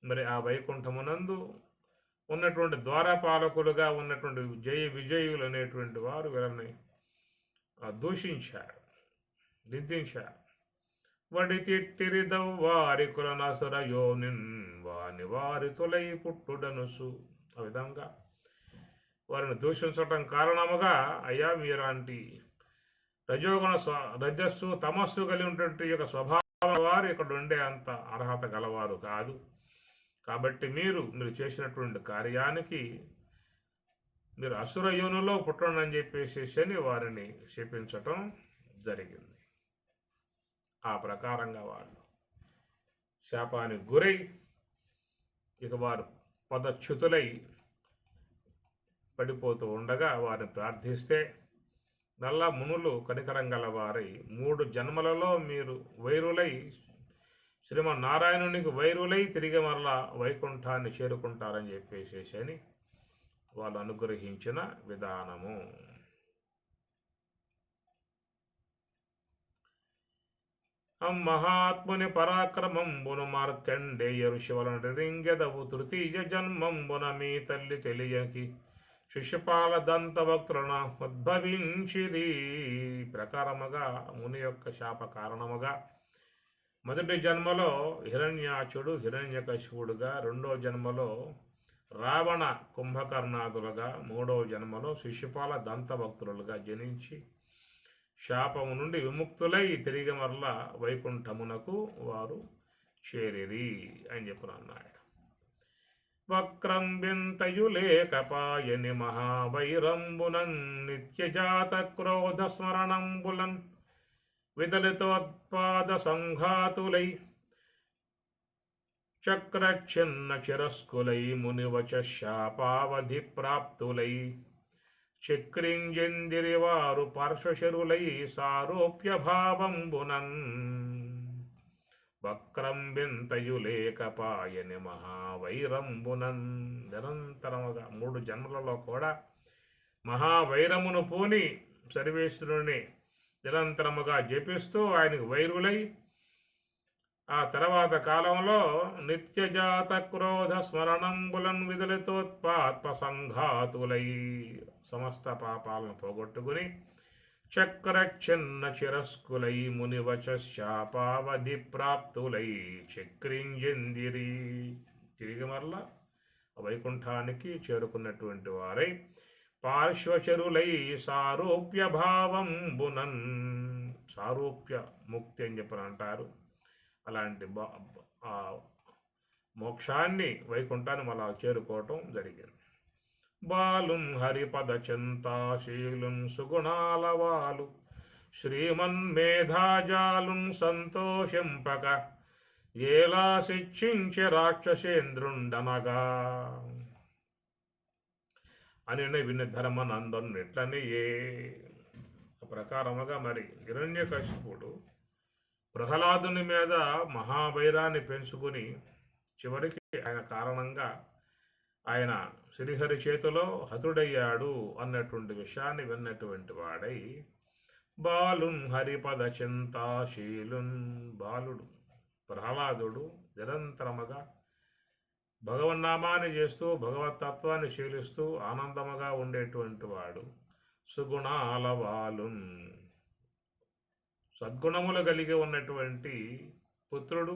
మరి ఆ వైకుంఠమునందు ఉన్నటువంటి ద్వారపాలకులుగా ఉన్నటువంటి విజయులు అనేటువంటి వారు వీళ్ళని దూషించారు, నిందించారు. వడి తిట్టిరి దవ్వారికుల నసుర యోనిన్ వాని వారి తొలై పుట్టుడనుసు. ఆ విధంగా వారిని దూషించటం కారణముగా అయ్యా మీలాంటి రజస్సు తమస్సు కలిగి ఉన్నటువంటి యొక్క స్వభావ వారు ఇక్కడ ఉండే అంత అర్హత గలవారు కాదు. కాబట్టి మీరు చేసినటువంటి కార్యానికి మీరు అసుర యోనులో పుట్టండి అని చెప్పేసి వారిని శపించటం జరిగింది. ఆ ప్రకారంగా వాళ్ళు శాపానికి గురై ఇక వారు పదచ్యుతులై పడిపోతూ ఉండగా వారిని ప్రార్థిస్తే నల్ల మునులు కనికరం గల వారై 3 జన్మలలో మీరు వైరులై శ్రీమన్నారాయణునికి వైరులై తిరిగి మరలా వైకుంఠాన్ని చేరుకుంటారని చెప్పేసేసి అని వాళ్ళు అనుగ్రహించిన విధానము. మహాత్ముని పరాక్రమంబును మార్కండేయ ఋషివలను రింగెదవు తృతీయ జన్మంబున మీ తల్లి తెలియకి శిశుపాల దంతభక్తులను ఉద్భవించిది. ప్రకారముగా ముని యొక్క శాప కారణముగా మొదటి జన్మలో హిరణ్యాచుడు హిరణ్యకశిపుడుగా, 2వ జన్మలో రావణ కుంభకర్ణాదులుగా, 3వ జన్మలో శిశుపాల దంతభక్తులుగా జనించి శాపము నుండి విముక్తులై తిరిగి మరలా వైకుంఠమునకు వారు చేరిరి అని చెప్పినాడు. వక్రం వింతయు లేకపాయని మహావైరంబునన్ నిత్యజాత క్రోధ స్మరణంబులన్ విదలితోత్పాద సంఘాతులై చక్రచిన్న చిరస్కులై మునివచ శాపావధి ప్రాప్తులై చక్రింజందిరి వారు పార్శ్వశరులై సారోప్య భావంబునన్. వక్రం వింతయు లేకపాయని మహావైరంబునన్. నిరంతరముగా 3 జన్మలలో కూడా మహావైరమును పూని సర్వేశ్వరుని నిరంతరముగా జపిస్తూ ఆయనకు వైరులై ఆ తర్వాత కాలంలో నిత్యజాత క్రోధ స్మరణంబులన్ విదలితోత్పాత్మ సంఘాతులై సమస్త పాపాలను పోగొట్టుకుని చక్రచ్ఛన్న చిరస్కులై మునివచ శాపావధి ప్రాప్తులై చక్రింజందిరి. తిరిగి మరలా వైకుంఠానికి చేరుకున్నటువంటి వారై పార్శ్వచరులై సారూప్య భావంబునన్, సారూప్య ముక్తి అని చెప్పని అంటారు. అలాంటి మోక్షాన్ని వైకుంఠాన్ని మళ్ళా చేరుకోవటం జరిగింది. బాలుం హరిపద చింతాశీలుం సుగుణాలవాలు శ్రీమన్మేధాజాలుం సంతోషింపక ఏలా శిక్షించే రాక్షసేంద్రుండనగా అని విని ధర్మనందను ఎట్లని ఏ ప్రకారముగా మరి హిరణ్యకశిపుడు ప్రహ్లాదుని మీద మహాభైరాన్ని పెంచుకుని చివరికి ఆయన కారణంగా ఆయన శ్రీహరి చేతిలో హతుడయ్యాడు అన్నటువంటి విషయాన్ని విన్నటువంటి వాడై బాలున్ హరిపద చింతాశీలున్, బాలుడు ప్రహ్లాదుడు నిరంతరముగా భగవన్నామాన్ని చేస్తూ భగవతత్వాన్ని శీలిస్తూ ఆనందముగా ఉండేటువంటి వాడు. సుగుణాలవాలున్, సద్గుణములు కలిగి ఉన్నటువంటి పుత్రుడు.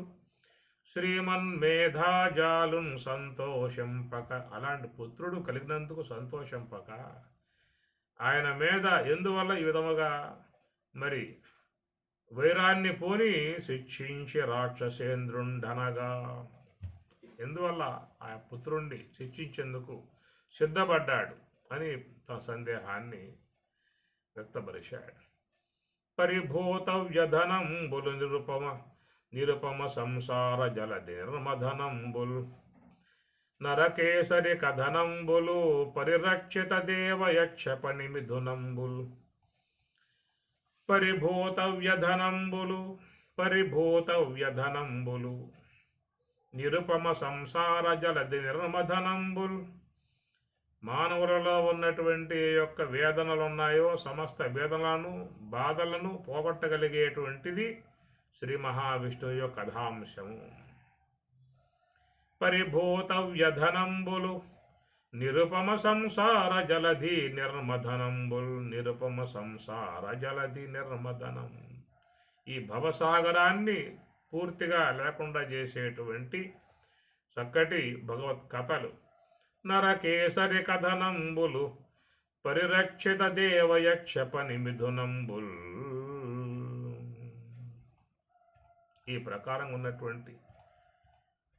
శ్రీమన్మేధాజాలున్ సంతోషంపక, అలాంటి పుత్రుడు కలిగినందుకు సంతోషంపక ఆయన మీద ఎందువల్ల ఈ విధముగా మరి వైరాన్ని పోని శిక్షించి రాక్షసేంద్రుండనగా, ఎందువల్ల ఆ పుత్రుణ్ణి శిక్షించేందుకు సిద్ధపడ్డాడు అని తన సందేహాన్ని వ్యక్తపరిచాడు. పరిభూత వ్యధనంబులు నిరుపమ సంసార జలది నిర్మధనంబుల్ నరకేసరి కథనంబులు పరిరక్షిత దేవయక్షపణి మిథునంబుల్. పరిభూత వ్యధనంబులు నిరుపమ సంసార జలది నిర్మధనంబుల్. మానవులలో ఉన్నటువంటి యొక్క వేదనలు ఉన్నాయో సమస్త వేదనలను బాధలను పోగొట్టగలిగేటువంటిది శ్రీ మహావిష్ణువు యొక్క కథాంశము. పరిభూత వ్యధనంబులు నిరుపమ సంసార జలధి నిర్మధనంబుల్. నిరుపమ సంసార జలధి నిర్మధనం, ఈ భవసాగరాన్ని పూర్తిగా లేకుండా చేసేటువంటి చక్కటి భగవత్ కథలు. నరకేసరి కథనంబులు పరిరక్షిత దేవయక్షపని మిథునంబుల్. ఈ ప్రకారం ఉన్నటువంటి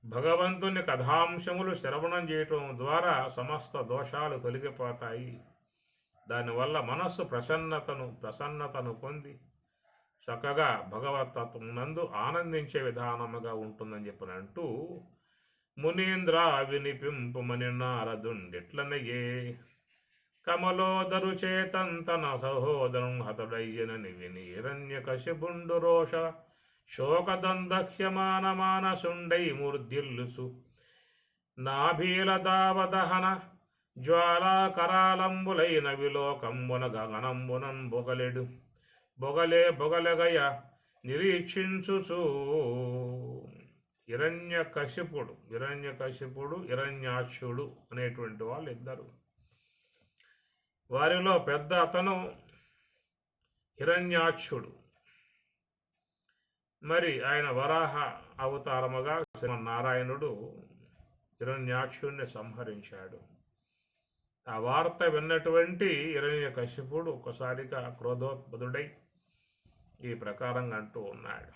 భగవంతుని కథాంశములు శ్రవణం చేయటం ద్వారా సమస్త దోషాలు తొలగిపోతాయి. దానివల్ల మనస్సు ప్రసన్నతను పొంది చక్కగా భగవతత్వం నందు ఆనందించే విధానముగా ఉంటుందని చెప్పని అంటూ మునీంద్ర వినిపింపుమని నారదుండిట్లనయే కమలోదరు చేతంతన సహోదరం హతుడయ్యనని విని హిరణ్యకశిపుండు రోష శోకదందహ్యమానమానసుండై మూర్ధిల్లుసు నాభీల దావదహన జ్వాలాకరాలంబులైన విలోకంబున గగనంబునన్ బొగలెగయ నిరీక్షించుచు. హిరణ్యకశిపుడు హిరణ్యాక్షుడు అనేటువంటి వాళ్ళు ఇద్దరు. వారిలో పెద్ద అతను హిరణ్యాక్షుడు. మరి ఆయన వరాహ అవతారముగా శ్రీమన్నారాయణుడు హిరణ్యాక్షుడిని సంహరించాడు. ఆ వార్త విన్నటువంటి హిరణ్యకశిపుడు ఒక్కసారిగా క్రోధోద్భుతుడై ఈ ప్రకారంగా అంటూ ఉన్నాడు.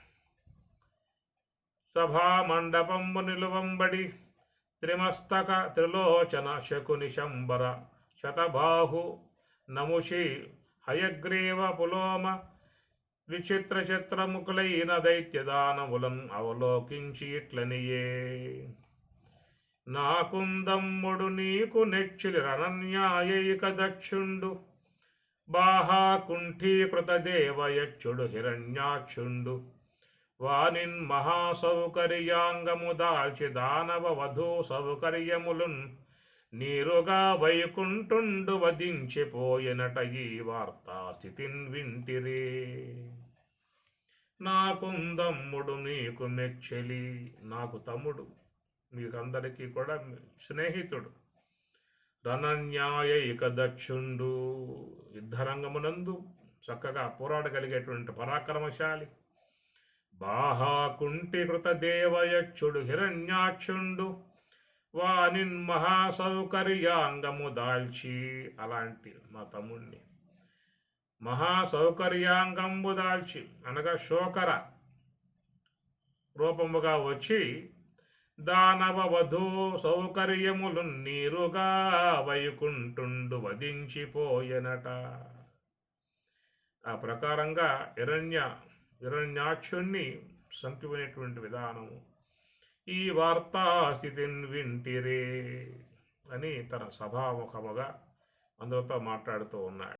సభా మండపంబు నిలువంబడి త్రిమస్తక త్రిలోచన శకుని శంబర శతబాహు నముషి హయగ్రీవ పులోమ విచిత్ర చిత్రముకులైన దైత్యదానములను అవలోకించి ఇట్లనియే నాకుందమ్ముడు నీకు నెచ్చిలి రణన్యాయైక దక్షుండు బాహా కుంఠీకృత దేవయచ్చుడు హిరణ్యాక్షుండు వానిన్ మహాసౌకర్యాంగము దాల్చి దానవ వధూ సౌకర్యములున్ నీరుగా వైకుంఠుండు వధించిపోయినట ఈ వార్తా స్థితిన్ వింటిరే. నాకుందమ్ముడు నీకు మెచ్చెలి, నాకు తమ్ముడు, మీకందరికీ కూడా స్నేహితుడు. రణన్యాయైక దక్షుండు, యుద్ధరంగమునందు చక్కగా పోరాడగలిగేటువంటి పరాక్రమశాలి. బాహాకుంఠీకృత దేవయక్షుడు హిరణ్యాక్షుండు వానిన్ మహాసౌకర్యాంగము దాల్చి, అలాంటి మా తమ్ముణ్ణి మహాసౌకర్యాంగంబు దాల్చి అనగా శోకర రూపముగా వచ్చి దానవ వధూ సౌకర్యములు నీరుగా వైకుంఠుండు వధించిపోయెనట. ఆ ప్రకారంగా హిరణ్యాక్షుణ్ణి సంపిపోయినటువంటి విధానము ఈ వార్తాస్థితిని వింటిరే అని తన సభాముఖముగా అందరితో మాట్లాడుతూ ఉన్నాడు.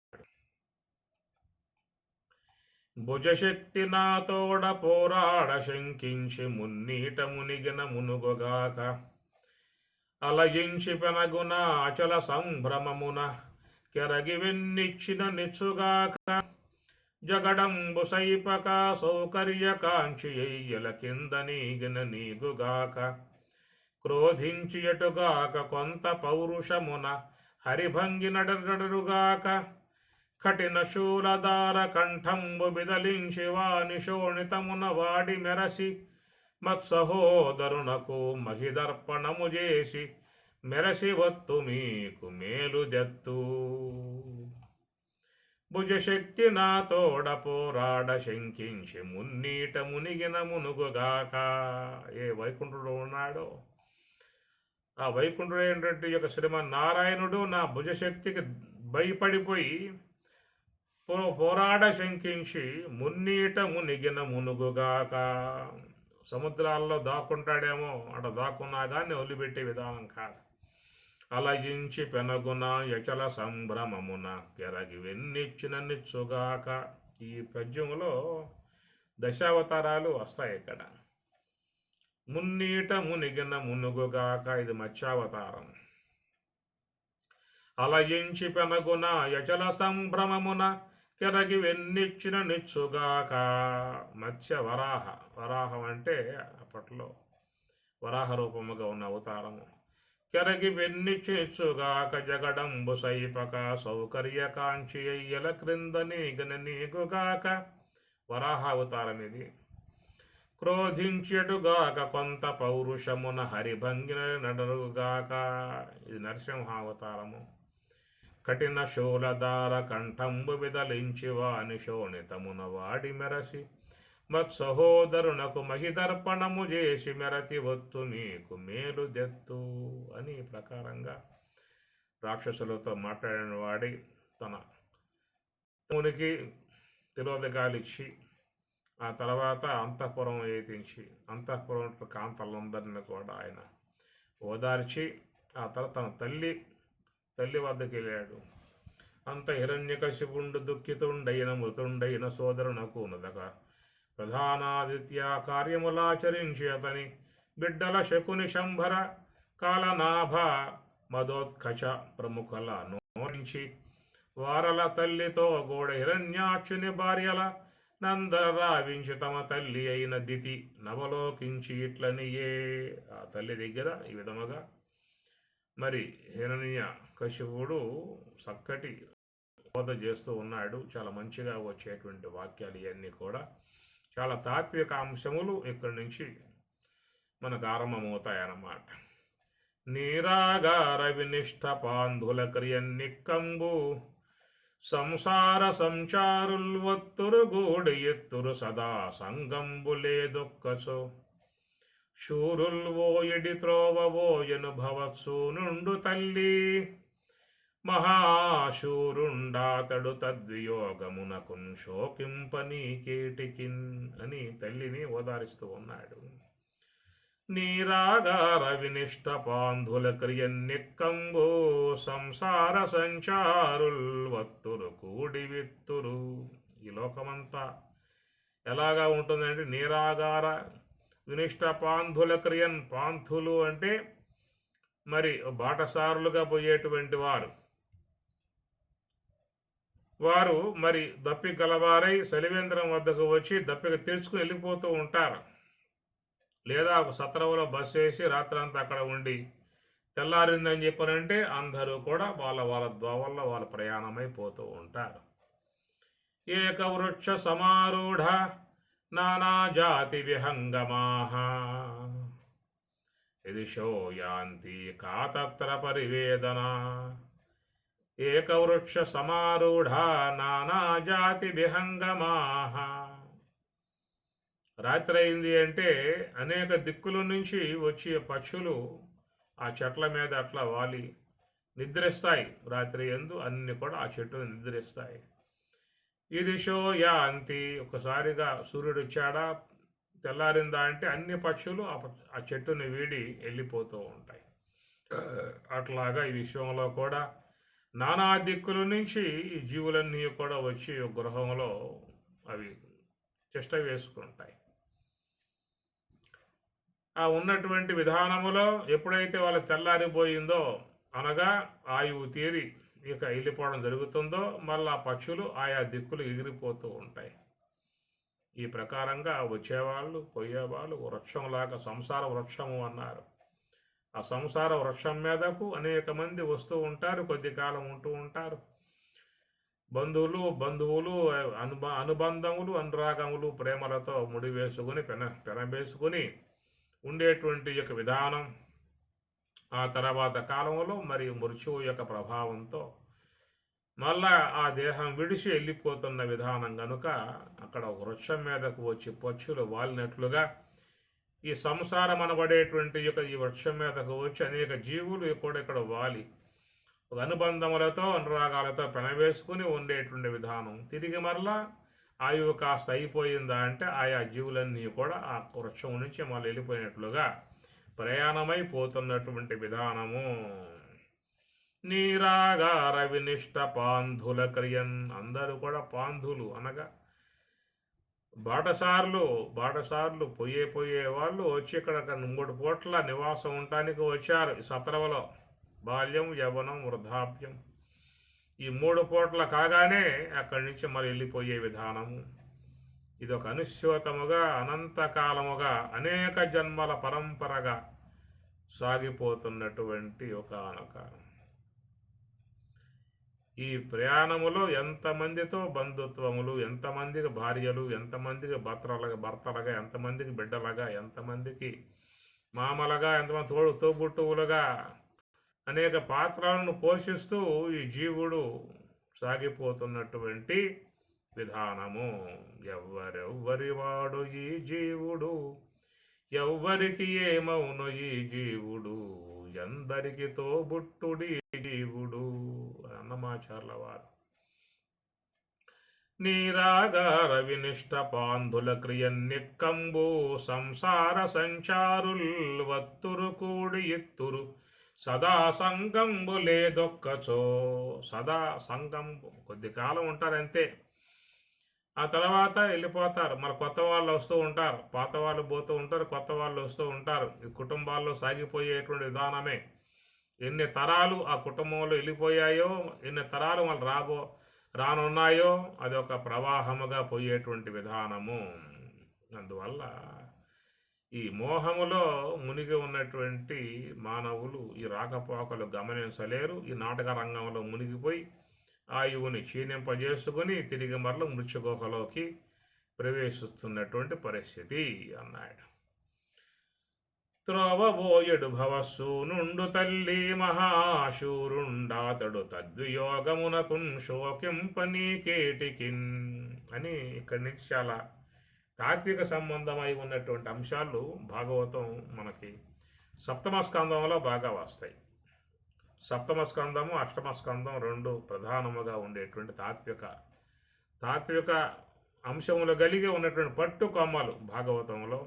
భుజశక్తి నాతోడ పోరాడ శంకించి మున్నీట మునిగిన మునుగొగాక అలయించి పెనగున అచల సంభ్రమమున కెరగి వెన్నిచ్చిన నిచ్చుగాక జగడంబు సైపక సౌకర్య కాంక్షి ఎయ్యల కింద నీగిన నీగుగాక క్రోధించి ఎటుగాక కొంత పౌరుషమున హరిభంగి నడరుగాక కఠిన శూలదార కంఠంబు బిదలించి వాని శోణితమున వాడి మెరసి మత్సహోదరునకు మహిదర్పణము చేసి మెరసి వత్తు మీకు మేలు దెత్తు. భుజశక్తి నాతోడ పోరాడ శంకించి మున్నీట మునిగిన మునుగుగాక. ఏ వైకుంఠుడు ఉన్నాడో ఆ వైకుంఠుడు ఏంటంటే యొక్క శ్రీమన్నారాయణుడు నా భుజశక్తికి భయపడిపోయి పోరాడ శంకించి మున్నీట మునిగిన మునుగుగాక. సముద్రాల్లో దాక్కుంటాడేమో, అట దాక్కున్నా కానీ వదిలిపెట్టే విధానం కాదు. అలయించి పెనగున యచల సంభ్రమమున కెరగి వెన్నిచ్చిన నిచ్చుగాక. ఈ పద్యములో దశావతారాలు వస్తాయి. ఇక్కడ మున్నీట మునిగిన మునుగుగాక ఇది మత్స్యావతారం. అలయించి పెనగున యచల సంభ్రమమున కెరగి వెన్నిచ్చిన నిచ్చుగాక. మత్స్య వరాహం అంటే అప్పట్లో వరాహ రూపముగా ఉన్న అవతారము. కెరగి వెన్నిచ్చుగాక జగడంబు సైపక సౌకర్య కాంక్షి అయ్యల క్రింద నీగన నీగుగాక. వరాహ అవతారం ఇది. క్రోధించెటుగాక కొంత పౌరుషమున హరిభంగిన నడరుగాక. ఇది నరసింహావతారము. కఠిన శూలదార కంఠంబు విదలించి వాని శోణితమున వాడి మెరసి మత్సహోదరునకు మహిదర్పణము చేసి మెరతి వత్తు మీకు మేలు దెత్తు అని ప్రకారంగా రాక్షసులతో మాట్లాడిన వాడి తన మునికి తిరోధకాలిచ్చి ఆ తర్వాత అంతఃపురం ఏతించి అంతఃపురం కాంతలందరినీ కూడా ఆయన ఓదార్చి ఆ తర్వాత తన తల్లి వద్దకు వెళ్ళాడు. అంత హిరణ్యకశిపుండు దుఃఖితుండైన మృతుండైన సోదరునకు నదక ప్రధానాదిత్య కార్యములాచరించి అతని బిడ్డల శకుని శంభర కాలనాభ మదోత్కచ ప్రముఖల నోరించి వారల తల్లితో గోడ హిరణ్యాక్షుని భార్యల నందర రావించి తమ తల్లి అయిన దితి నవలోకించి ఇట్లనియే. ఆ తల్లి దగ్గర ఈ విధముగా మరి హిరణ్య కశిపుడు చక్కటి బోధ చేస్తూ ఉన్నాడు. చాలా మంచిగా వచ్చేటువంటి వాక్యాలు ఇవన్నీ కూడా చాలా తాత్విక అంశములు ఇక్కడి నుంచి మనకు ఆరంభమవుతాయన్నమాట. నీరాగార వినిష్ట పాంధుల క్రియన్నిక్కంబు సంసార సంచారుల్ వత్తురు గూడి ఎత్తురు సదా సంగంబు లేదొక్కచో శూరుల్ ఓయడి త్రోవోయను భవత్సు నుండు తల్లి మహాశూరుండాతడు తద్వియోగమునకున్ శోకింపనీ కేటికిన్ అని తల్లిని ఓదారిస్తూ ఉన్నాడు. నీరాగార వినిష్ట పాంధుల క్రియన్నిక్కంబు సంసార సంచారుల్ వత్తురు కూడి విత్తురు. ఈ లోకమంతా ఎలాగా ఉంటుందంటే నీరాగార వినిష్ట పాంధుల క్రియన్. పాంధులు అంటే మరి బాటసారులుగా పోయేటువంటి వారు మరి దప్పి గలవారై సలివేంద్రం వద్దకు వచ్చి దప్పిక తీర్చుకుని వెళ్ళిపోతూ ఉంటారు. లేదా ఒక సత్రవులో బస్సు వేసి రాత్రంతా అక్కడ ఉండి తెల్లారిందని చెప్పారంటే అందరూ కూడా వాళ్ళ దోవల్లో వాళ్ళు ప్రయాణమైపోతూ ఉంటారు. ఏకవృక్ష సమారూఢ నానాజాతి విహంగమాః యదిశో యాంతి కాతత్ర పరివేదన ఏకవృక్ష సమారూఢ నానాజాతి విహంగమాః. రాత్రి అయింది అంటే అనేక దిక్కుల నుంచి వచ్చే పక్షులు ఆ చెట్ల మీద అట్లా వాలి నిద్రిస్తాయి. రాత్రి యందు అన్ని కూడా ఆ చెట్టును నిద్రిస్తాయి. ఈ దిశో యాంతి, ఒకసారిగా సూర్యుడు వచ్చాడా తెల్లారిందా అంటే అన్ని పక్షులు ఆ చెట్టుని వీడి వెళ్ళిపోతూ ఉంటాయి. అట్లాగా ఈ విశ్వంలో కూడా నానా దిక్కుల నుంచి ఈ జీవులన్నీ కూడా వచ్చి గృహంలో అవి తిష్ట వేసుకుంటాయి. ఆ ఉన్నటువంటి విధానములో ఎప్పుడైతే వాళ్ళ తెల్లారిపోయిందో అనగా ఆయువు తీరి ఇక వెళ్ళిపోవడం జరుగుతుందో మళ్ళా పక్షులు ఆయా దిక్కులు ఎగిరిపోతూ ఉంటాయి. ఈ ప్రకారంగా వచ్చేవాళ్ళు పోయేవాళ్ళు వృక్షంలాగా సంసార వృక్షము అన్నారు. ఆ సంసార వృక్షం మీదకు అనేక మంది వస్తూ ఉంటారు, కొద్ది కాలం ఉంటూ ఉంటారు. బంధువులు అనుబంధములు అనురాగములు ప్రేమలతో ముడివేసుకుని పెనబేసుకుని ఉండేటువంటి యొక్క విధానం ఆ తర్వాత కాలంలో మరి మృత్యువు యొక్క ప్రభావంతో మళ్ళా ఆ దేహం విడిచి వెళ్ళిపోతున్న విధానం కనుక అక్కడ వృక్షం మీదకు వచ్చి పక్షులు వాలినట్లుగా ఈ సంసారం అనబడేటువంటి యొక్క ఈ వృక్షం మీదకు వచ్చి అనేక జీవులు కూడా ఇక్కడ వాలి అనుబంధములతో అనురాగాలతో పెనవేసుకుని ఉండేటువంటి విధానం. తిరిగి మరలా ఆయువు కాస్త అయిపోయిందా అంటే ఆయా జీవులన్నీ కూడా ఆ వృక్షం నుంచి మళ్ళీ వెళ్ళిపోయినట్లుగా ప్రయాణమైపోతున్నటువంటి విధానము. నీరాగార వినిష్ట పాంధుల క్రియన్, అందరూ కూడా పాంధులు అనగా బాటసార్లు పోయే వాళ్ళు వచ్చి ఇక్కడ 3 పూట్ల నివాసం ఉండటానికి వచ్చారు. ఈ సత్రవలో బాల్యం, యవ్వనం, వృద్ధాప్యం ఈ 3 పూట్ల కాగానే అక్కడి నుంచి మరి వెళ్ళిపోయే విధానము. ఇది ఒక అనుశ్వతముగా అనంతకాలముగా అనేక జన్మల పరంపరగా సాగిపోతున్నటువంటి ఒక ఈ ప్రయాణములో ఎంతమందితో బంధుత్వములు, ఎంతమందికి భార్యలు, ఎంతమందికి భర్తలుగా, ఎంతమందికి బిడ్డలుగా, ఎంతమందికి మామలుగా, ఎంతమంది తోబుట్టువులుగా అనేక పాత్రలను పోషిస్తూ ఈ జీవుడు సాగిపోతున్నటువంటి విధానము. ఎవ్వరెవ్వరివాడు ఈ జీవుడు, ఎవ్వరికి ఏమౌను ఈ జీవుడు, ఎందరికి తోబుట్టుడి జీవుడు అన్నమాచార్ల వారు. నీరాగార వినిష్ట పాంధుల క్రియన్నిక్కంబు సంసార సంచారుల్ వత్తురు కూడి ఎత్తురు సదా సంగంబు లేదొక్కచో. సదా సంగంబు కొద్ది కాలం ఉంటారంతే, ఆ తర్వాత వెళ్ళిపోతారు. మరి కొత్త వాళ్ళు వస్తూ ఉంటారు, పాత వాళ్ళు పోతూ ఉంటారు, కొత్త వాళ్ళు వస్తూ ఉంటారు. ఈ కుటుంబాల్లో సాగిపోయేటువంటి విధానమే. ఎన్ని తరాలు ఆ కుటుంబంలో వెళ్ళిపోయాయో, ఎన్ని తరాలు వాళ్ళు రానున్నాయో అది ఒక ప్రవాహముగా పోయేటువంటి విధానము. అందువల్ల ఈ మోహములో మునిగి ఉన్నటువంటి మానవులు ఈ రాకపోకలు గమనించలేరు. ఈ నాటక రంగంలో మునిగిపోయి ఆయువుని క్షీణింపజేసుకుని తిరిగి మరల మృత్యుగుహలోకి ప్రవేశిస్తున్నటువంటి పరిస్థితి అన్నాడు. త్రోవబోయడు భవస్సు నుండు తల్లి మహాశూరుండాతడు తద్వియోగమునకున్ శోకింపనీకేటికిన్ అని ఇక్కడి నుంచి చాలా తాత్విక సంబంధమై ఉన్నటువంటి అంశాలు భాగవతం మనకి సప్తమ స్కందంలో బాగా వస్తాయి. సప్తమ స్కందము, అష్టమ స్కందం 2 ప్రధానముగా ఉండేటువంటి తాత్విక అంశములు కలిగి ఉన్నటువంటి పట్టు కొమ్మలు భాగవతంలో.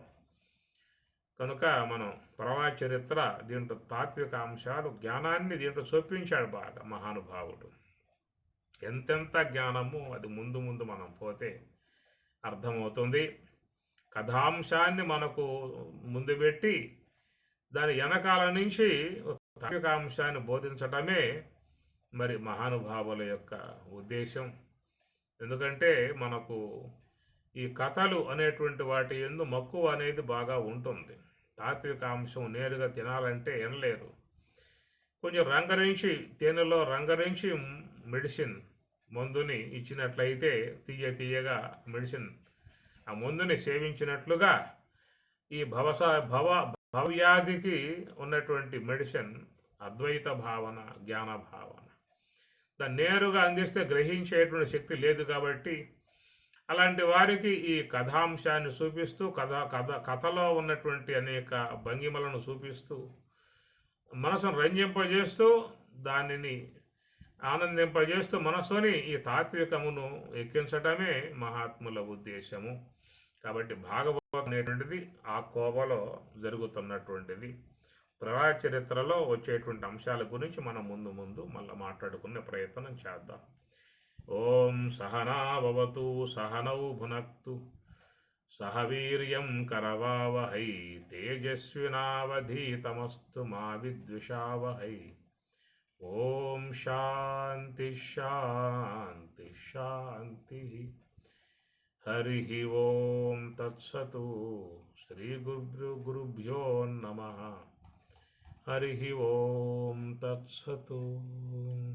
కనుక మనం ప్రవాహ చరిత్ర దీంట్లో తాత్విక అంశాలు జ్ఞానాన్ని దీంట్లో చొప్పించాడు బాగా మహానుభావుడు. ఎంతెంత జ్ఞానము అది ముందు మనం పోతే అర్థమవుతుంది. కథాంశాన్ని మనకు ముందు పెట్టి దాని వెనకాల నుంచి తాత్విక అంశాన్ని బోధించటమే మరి మహానుభావుల యొక్క ఉద్దేశం. ఎందుకంటే మనకు ఈ కథలు అనేటువంటి వాటి యందు మక్కువ అనేది బాగా ఉంటుంది. తాత్విక అంశం నేరుగా తినాలంటే వినలేరు. కొంచెం రంగరించి తేనెలో రంగరించి మెడిసిన్ మందుని ఇచ్చినట్లయితే తీయగా మెడిసిన్ ఆ మందుని సేవించినట్లుగా ఈ భవ్యాధికి ఉన్నటువంటి మెడిసిన్ అద్వైత భావన, జ్ఞాన భావన. దాన్ని నేరుగా అందిస్తే గ్రహించేటువంటి శక్తి లేదు కాబట్టి అలాంటి వారికి ఈ కథాంశాన్ని చూపిస్తూ కథలో ఉన్నటువంటి అనేక భంగిమలను చూపిస్తూ మనసును రంజింపజేస్తూ దానిని ఆనందింపజేస్తూ మనసుని ఈ తాత్వికమును ఎక్కించటమే మహాత్ముల ఉద్దేశము. కాబట్టి భాగవతం అనేటువంటిది ఆ కోవలో జరుగుతున్నటువంటిది. ప్రళయ చరిత్రలో వచ్చేటువంటి అంశాల గురించి మనం ముందు మళ్ళీ మాట్లాడుకునే ప్రయత్నం చేద్దాం. ఓం సహనాభవతు సహనౌ భునక్తు సహ వీర్యం కరవావహై తేజస్వినావధీతమస్తు మా విద్విషావహై. ఓం శాంతి శాంతి శాంతి. హరి ఓం తత్సతు. శ్రీ గురుభ్యో నమః. హరి ఓం తత్సతు.